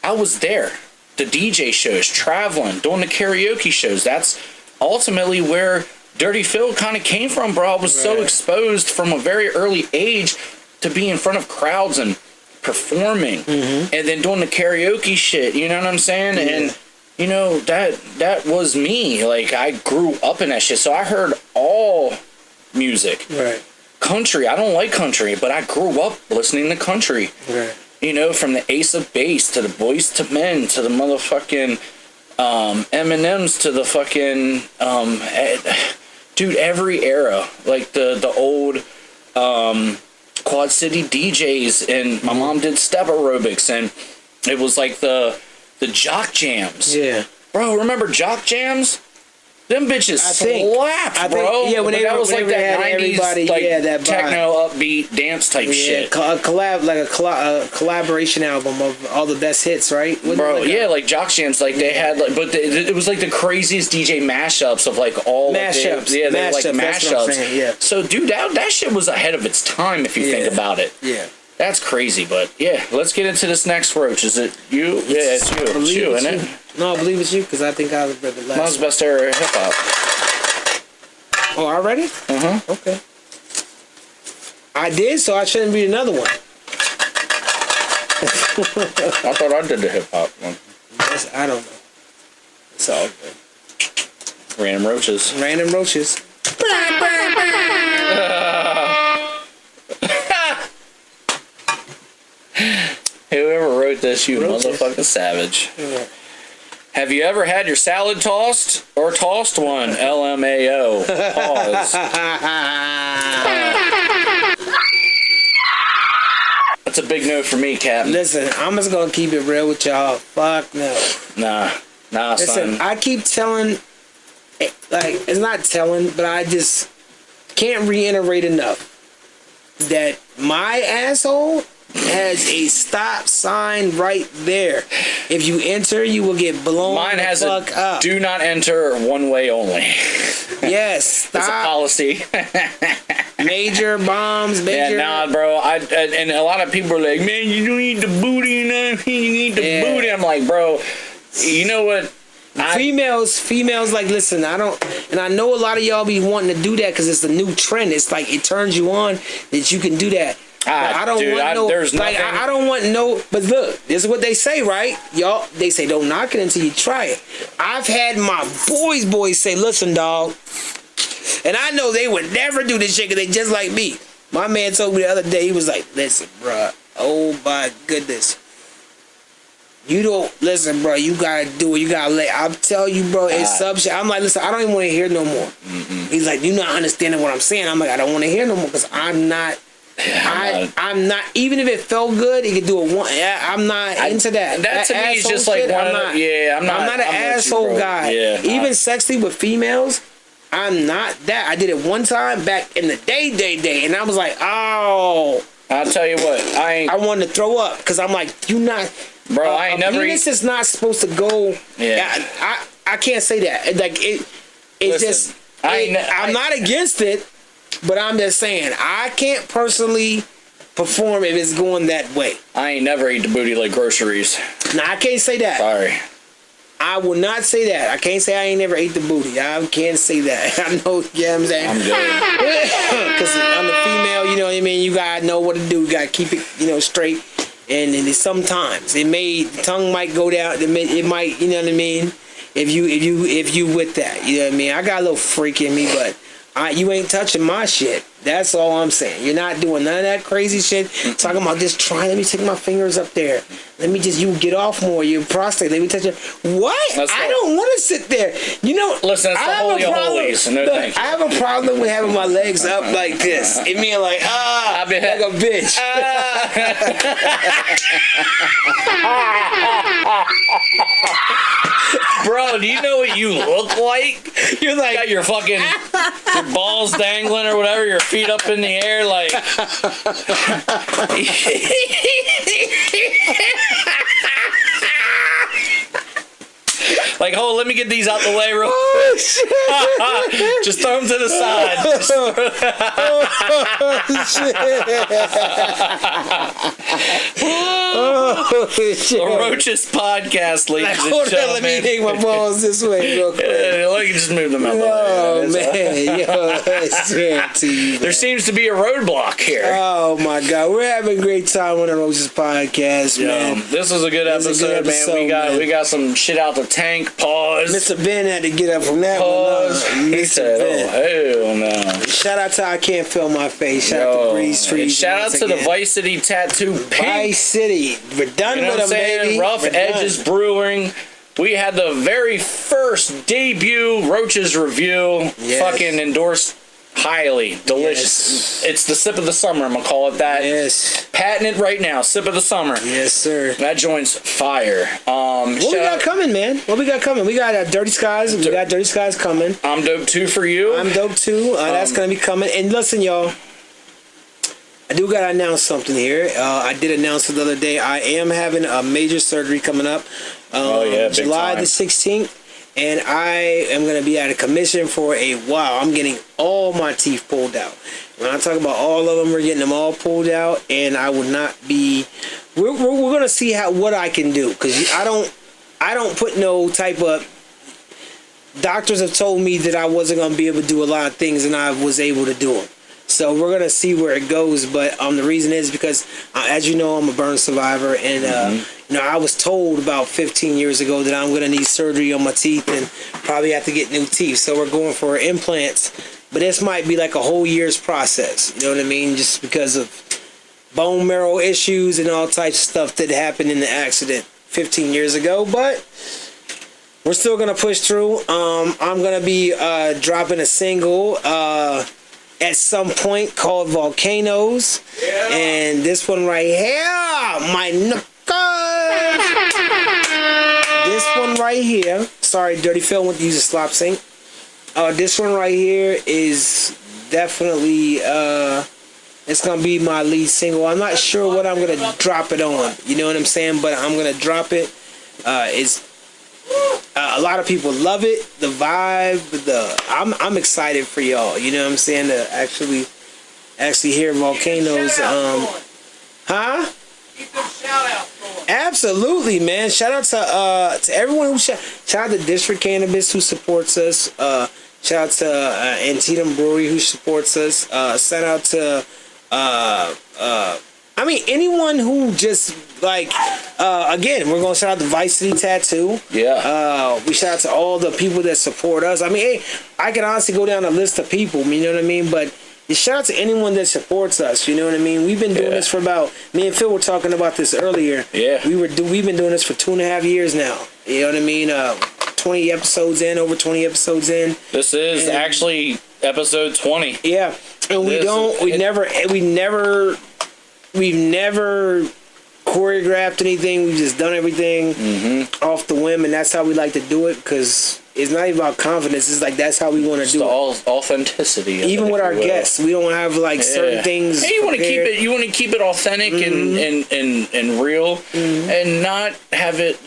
I was there. The DJ shows, traveling, doing the karaoke shows. That's ultimately where Dirty Phil kind of came from, bro. I was so exposed from a very early age to be in front of crowds and performing, and then doing the karaoke shit. You know what I'm saying? Yeah. And you know that was me. Like I grew up in that shit, so I heard all music. Right. Country. I don't like country, but I grew up listening to country. Right. You know, from the Ace of Base to the Boys to Men to the motherfucking Eminems to the fucking dude, every era, like the old Quad City DJs, and my mom did step aerobics, and it was like the jock jams. Yeah, bro, remember jock jams? Them bitches slapped, bro. Yeah, when that was like that 90s, like that techno upbeat dance type shit. A collaboration album of all the best hits, right? Like jock jams, like they had, like, but it was like the craziest DJ mashups of like all mashups. Mashups. So, dude, that shit was ahead of its time if you think about it. Yeah. That's crazy, but yeah, let's get into this next roach. Is it you? Yeah, it's you. It's you, isn't it? No, I believe it's you because I think I read the last. Mine's best era hip hop. Oh, already? Okay. I did, so I shouldn't read another one. I thought I did the hip hop one. I don't know. It's all good. Random roaches. Random roaches. Whoever wrote this, you motherfucking savage. Yeah. Have you ever had your salad tossed or tossed one? LMAO. Pause. That's a big no for me, Captain. Listen, I'm just gonna keep it real with y'all. Fuck no. Nah, Listen, son. I keep telling, like, it's not telling, but I just can't reiterate enough that my asshole has a stop sign right there. If you enter, you will get blown Mine has the fuck up. Do not enter one way only. Yes, stop. It's a policy. Major bombs, major. Yeah, nah, bro. And a lot of people are like, man, you don't need the booty, you know? You need the booty. I'm like, bro, you know what? Females, like, listen, I don't, and I know a lot of y'all be wanting to do that because it's a new trend. It's like it turns you on that you can do that. I don't want no. There's like nothing. I don't want no. But look, this is what they say, right? Y'all, they say don't knock it until you try it. I've had my boys say, listen, dog, and I know they would never do this shit because they just like me. My man told me the other day, he was like, listen, bruh, oh my goodness. You don't listen, bro. You gotta do it. You gotta let. I'm telling you, bro. It's some shit. I'm like, listen. I don't even want to hear no more. He's like, you not understanding what I'm saying. I'm like, I don't want to hear no more because I'm not. I'm not. Even if it felt good, he could do it one. I'm not into that. That to me is just like one. I'm not an asshole guy. Yeah, even sexy with females, I'm not that. I did it one time back in the day, and I was like, oh. I'll tell you what. I wanted to throw up because I'm like, you not. Bro, I ain't never. Penis is not supposed to go. Yeah. I can't say that. Like it. It's just. I'm not against it, but I'm just saying I can't personally perform if it's going that way. I ain't never eat the booty like groceries. Nah, I can't say that. Sorry. I will not say that. I can't say I ain't never ate the booty. I can't say that. I know, you know what I'm saying? I'm good. Because I'm a female, you know what I mean? You gotta know what to do. You gotta keep it, straight. And then sometimes the tongue might go down. It might, you know what I mean? If you with that, you know what I mean? I got a little freak in me, but you ain't touching my shit. That's all I'm saying. You're not doing none of that crazy shit. Talking about just trying. Let me take my fingers up there. You get off more. Your prostate. Let me touch it. What? I don't want to sit there. Listen, it's the holy of holies. No, thank you. I have a problem with having my legs up like this. It mean like like a bitch. Bro, do you know what you look like? You're like, got your fucking your balls dangling or whatever, your feet up in the air, like. Like, hold, let me get these out the way real quick. Just throw them to the side. Shit. The Roaches Podcast, ladies and gentlemen. Let me take my balls this way real quick. Let me just move them out the way. Oh, man. Yo, there seems to be a roadblock here. Oh, my God. We're having a great time on the Roaches Podcast, man. This was a good episode, man. We got some shit out the tank. Pause. Mr. Ben had to get up from that one. He said, Ben. Oh, hell no. Shout out to I Can't Feel My Face. Shout out to Breeze Trees. Shout out to the Vice City Tattoo Pink. Vice City. We're done with them, baby. Rough Edges Brewing. We had the very first debut Roaches Review. Yes. Fucking endorsed highly. Delicious. Yes. It's the sip of the summer, I'm going to call it that. Yes. Patent it right now. Sip of the summer. Yes, sir. That joint's fire. What we got coming, man? What we got coming? We got Dirty Skies. We got Dirty Skies coming. I'm dope too for you. I'm dope too. That's going to be coming. And listen, y'all. I do got to announce something here. I did announce it the other day. I am having a major surgery coming up. July the 16th. and I am going to be out of commission for a while. I'm getting all my teeth pulled out. When I talk about all of them, we're getting them all pulled out, and I will not be. We're going to see what I can do, because I don't put no type of. Doctors have told me that I wasn't going to be able to do a lot of things, and I was able to do them. So we're gonna see where it goes, but the reason is because, as you know, I'm a burn survivor, and I was told about 15 years ago that I'm gonna need surgery on my teeth and probably have to get new teeth. So we're going for implants, but this might be like a whole year's process. You know what I mean? Just because of bone marrow issues and all types of stuff that happened in the accident 15 years ago, but. We're still gonna push through. I'm gonna be dropping a single at some point called Volcanoes, and this one right here, my knuckles. This one right here. Sorry, Dirty Phil went to use a slop sink. This one right here is definitely it's gonna be my lead single. I'm not sure what I'm gonna drop it on. You know what I'm saying? But I'm gonna drop it. A lot of people love it, the vibe, I'm excited for y'all. You know what I'm saying? To actually hear Volcanoes. Huh? Keep them shout outs going. Absolutely, man. Shout out to everyone who shout out to District Cannabis who supports us. Shout out to Antietam Brewery who supports us. Shout out to anyone who just again, we're gonna shout out to Vice City Tattoo. Yeah. We shout out to all the people that support us. I mean, hey, I can honestly go down a list of people, you know what I mean? But shout out to anyone that supports us, you know what I mean? We've been doing this for me and Phil were talking about this earlier. Yeah. We've been doing this for 2.5 years now. You know what I mean? 20 episodes in, over 20 episodes in. This is actually episode 20. Yeah. And we've never choreographed anything. We've just done everything off the whim, and that's how we like to do it, because it's not even about confidence. It's like that's how we want to do it. Authenticity. Even with our guests, we don't have certain things. Hey, you want to keep it authentic and real, and not have it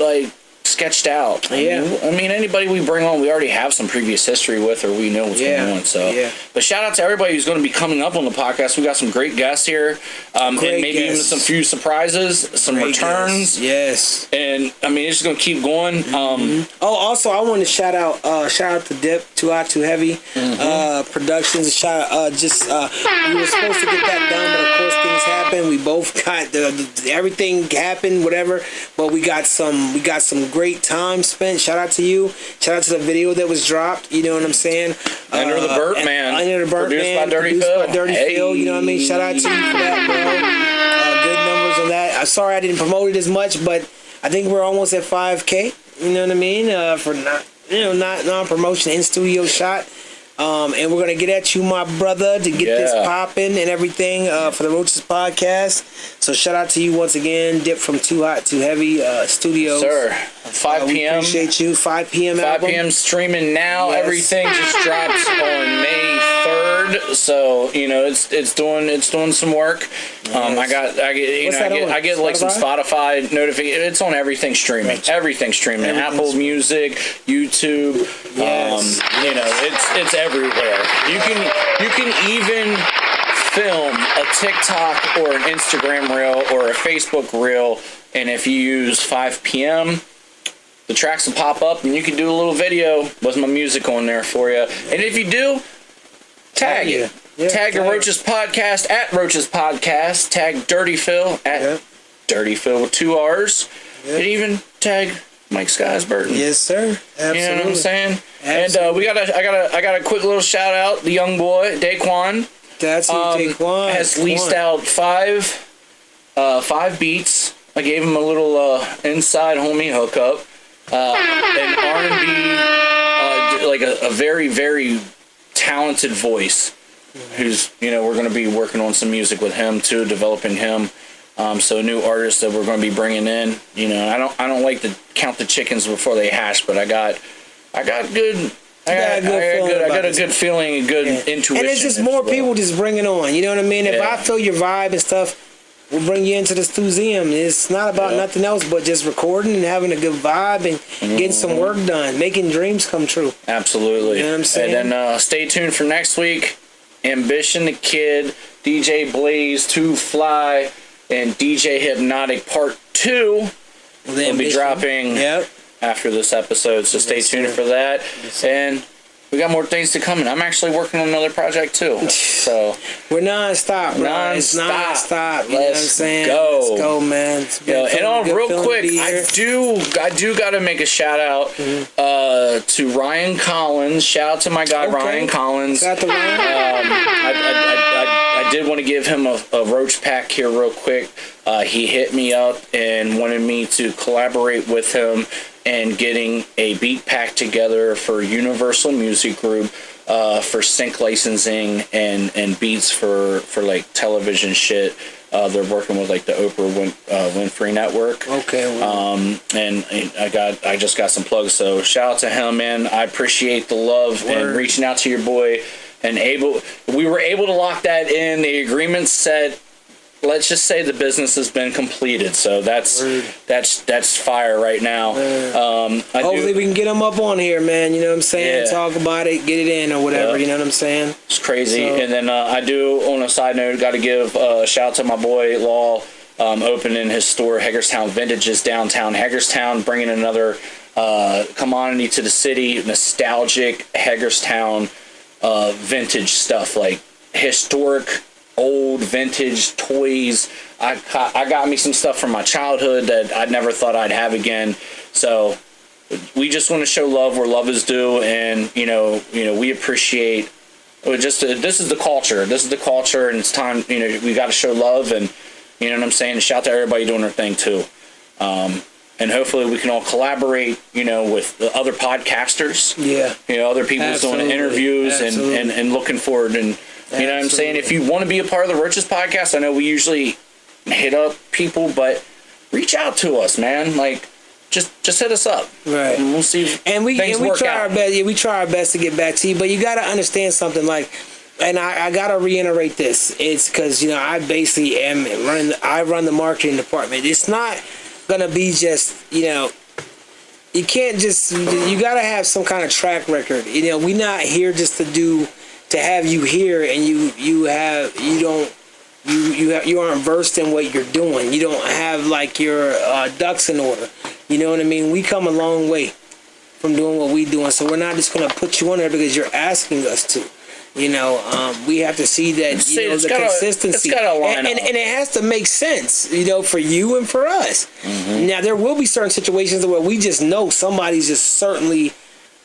sketched out. I mean, anybody we bring on, we already have some previous history with, or we know what's going on. So, but shout out to everybody who's going to be coming up on the podcast. We got some great guests here, and maybe even some few surprises, some returns. Yes, and I mean, it's just going to keep going. Also, I want to shout out to Dip, Too Hot Too Heavy Productions. We were supposed to get that done, but of course things happened. We both got everything happened, whatever. But we got some great time spent. Shout out to you. Shout out to the video that was dropped. You know what I'm saying? Enter the Burp Man. Enter the Burp Man. Produced by Dirty Phil. You know what I mean? Shout out to you for that, bro. Good numbers on that. I'm sorry I didn't promote it as much, but I think we're almost at 5K. You know what I mean? For not non-promotion in studio shot. And we're gonna get at you, my brother, to get this popping and everything for the Roaches podcast. So shout out to you once again, Dip from Too Hot Too Heavy Studios. Sir, 5 p.m. We appreciate you. 5 p.m. 5 p.m. streaming now. Yes. Everything just drops on May 3rd. So it's doing some work. Yes. I get some Spotify notification. It's on everything streaming. Everything streaming. Apple Music, YouTube. Yes. It's everywhere. You can even film a TikTok or an Instagram reel or a Facebook reel, and if you use 5 p.m., the tracks will pop up, and you can do a little video with my music on there for you. And if you do, tag it. Yeah, tag the Roaches Podcast at Roaches Podcast. Tag Dirty Phil at Dirty Phil with 2 R's. And even tag Mike Skysburton. Yes, sir. Absolutely. You know what I'm saying? Absolutely. And I got a quick little shout out. The young boy Daquan. That's Daquan has leased out 5 beats. I gave him a little inside homie hookup. An R&B, a very, very talented voice. Who's we're going to be working on some music with him too, developing him. So a new artist that we're going to be bringing in. I don't like to count the chickens before they hatch, but I got a good feeling, a good intuition. And it's just more people just bringing on. You know what I mean? If I feel your vibe and stuff, we'll bring you into the museum. It's not about nothing else but just recording and having a good vibe and getting some work done, making dreams come true. Absolutely. You know what I'm saying? And then stay tuned for next week. Ambition the Kid, DJ Blaze, Too Fly, and DJ Hypnotic Part 2 will be dropping after this episode. So stay tuned for that. And we got more things to come. And I'm actually working on another project too. So we're non-stop, bro. It's non-stop. You know what I'm saying? Go. Let's go, man. And on real quick, I do gotta make a shout out to Ryan Collins. Shout out to my guy Ryan Collins. Shout out to Ryan. I did want to give him a roach pack here real quick. He hit me up and wanted me to collaborate with him and getting a beat pack together for Universal Music Group for sync licensing and beats for like television shit. They're working with like the Oprah Winfrey Network. Okay. And I just got some plugs. So shout out to him, man. I appreciate the love and reaching out to your boy. And we were able to lock that in. The agreement said, let's just say the business has been completed. So that's fire right now. Hopefully we can get them up on here, man. You know what I'm saying? Yeah. Talk about it, get it in or whatever. You know what I'm saying? It's crazy. And then I do, on a side note, got to give a shout out to my boy Law, opening his store, Hagerstown Vintages, downtown Hagerstown, bringing another commodity to the city, nostalgic Hagerstown vintage stuff, like historic old vintage toys. I got me some stuff from my childhood that I never thought I'd have again. So we just want to show love where love is due, and you know we appreciate this is the culture. This is the culture, and it's time. We got to show love, and you know what I'm saying. And shout out to everybody doing their thing too. And hopefully we can all collaborate, with the other podcasters. Yeah. Other people doing interviews and looking forward. And you know what I'm saying? If you want to be a part of the Roaches podcast, I know we usually hit up people, but reach out to us, man. Like, just hit us up. Right. And we'll see if things work try out. Our best. Yeah, we try our best to get back to you, but you got to understand something. Like, and I got to reiterate this. It's because, I basically I run the marketing department. It's not gonna be just you can't just you gotta have some kind of track record. We're not here just to have you here and you aren't versed in what you're doing. You don't have like your ducks in order. You know what I mean? We come a long way from doing what we doing, so we're not just gonna put you on there because you're asking us to. We have to see that the consistency, and it has to make sense, for you and for us. Mm-hmm. Now there will be certain situations where we just know somebody's just certainly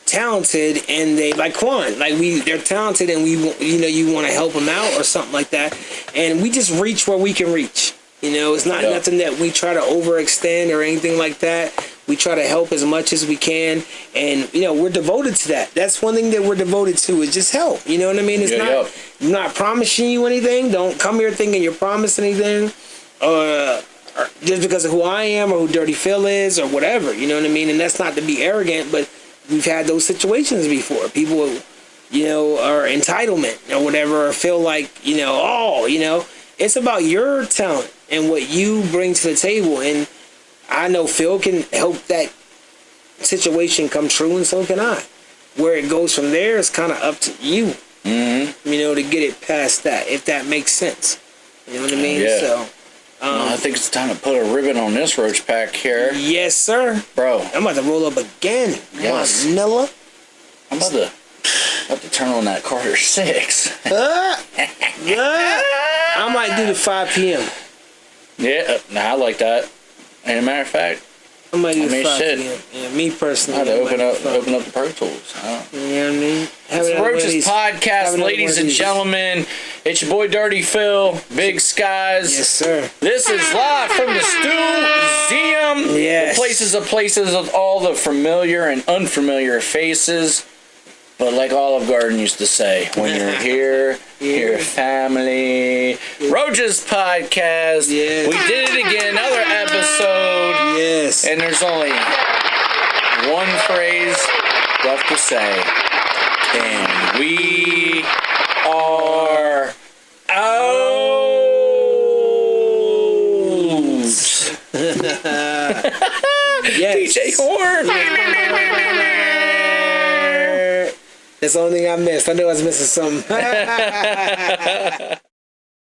talented, and they like Quan, they're talented, and you want to help them out or something like that, and we just reach where we can reach. It's not nothing that we try to overextend or anything like that. We try to help as much as we can, and we're devoted to that. That's one thing that we're devoted to is just help. You know what I mean? It's not promising you anything. Don't come here thinking you're promised anything, or just because of who I am or who Dirty Phil is or whatever. You know what I mean? And that's not to be arrogant, but we've had those situations before. People, are entitlement or whatever, or feel like it's about your talent and what you bring to the table. And I know Phil can help that situation come true, and so can I. Where it goes from there is kind of up to you, to get it past that, if that makes sense. You know what I mean? Yeah. So, I think it's time to put a ribbon on this roach pack here. Yes, sir. Bro. I'm about to roll up again. Yes. Vanilla. I'm about to turn on that Carter 6. I might do the 5 p.m. Yeah, I like that. And a matter of fact, I might do the 5 shit. p.m. Yeah, me personally. I had to open up the Pro Tools. You know what I mean? It's the Roaches podcast, ladies and gentlemen. It's your boy Dirty Phil, Big Skies. Yes, sir. This is live from the Stu-zeum. Yes. The places of places with all the familiar and unfamiliar faces. But like Olive Garden used to say, when you're here, you're family. Roaches podcast. Yes. We did it again, another episode. Yes. And there's only one phrase left to say. And we are out. Yes. DJ Horn. That's the only thing I missed. I knew I was missing something.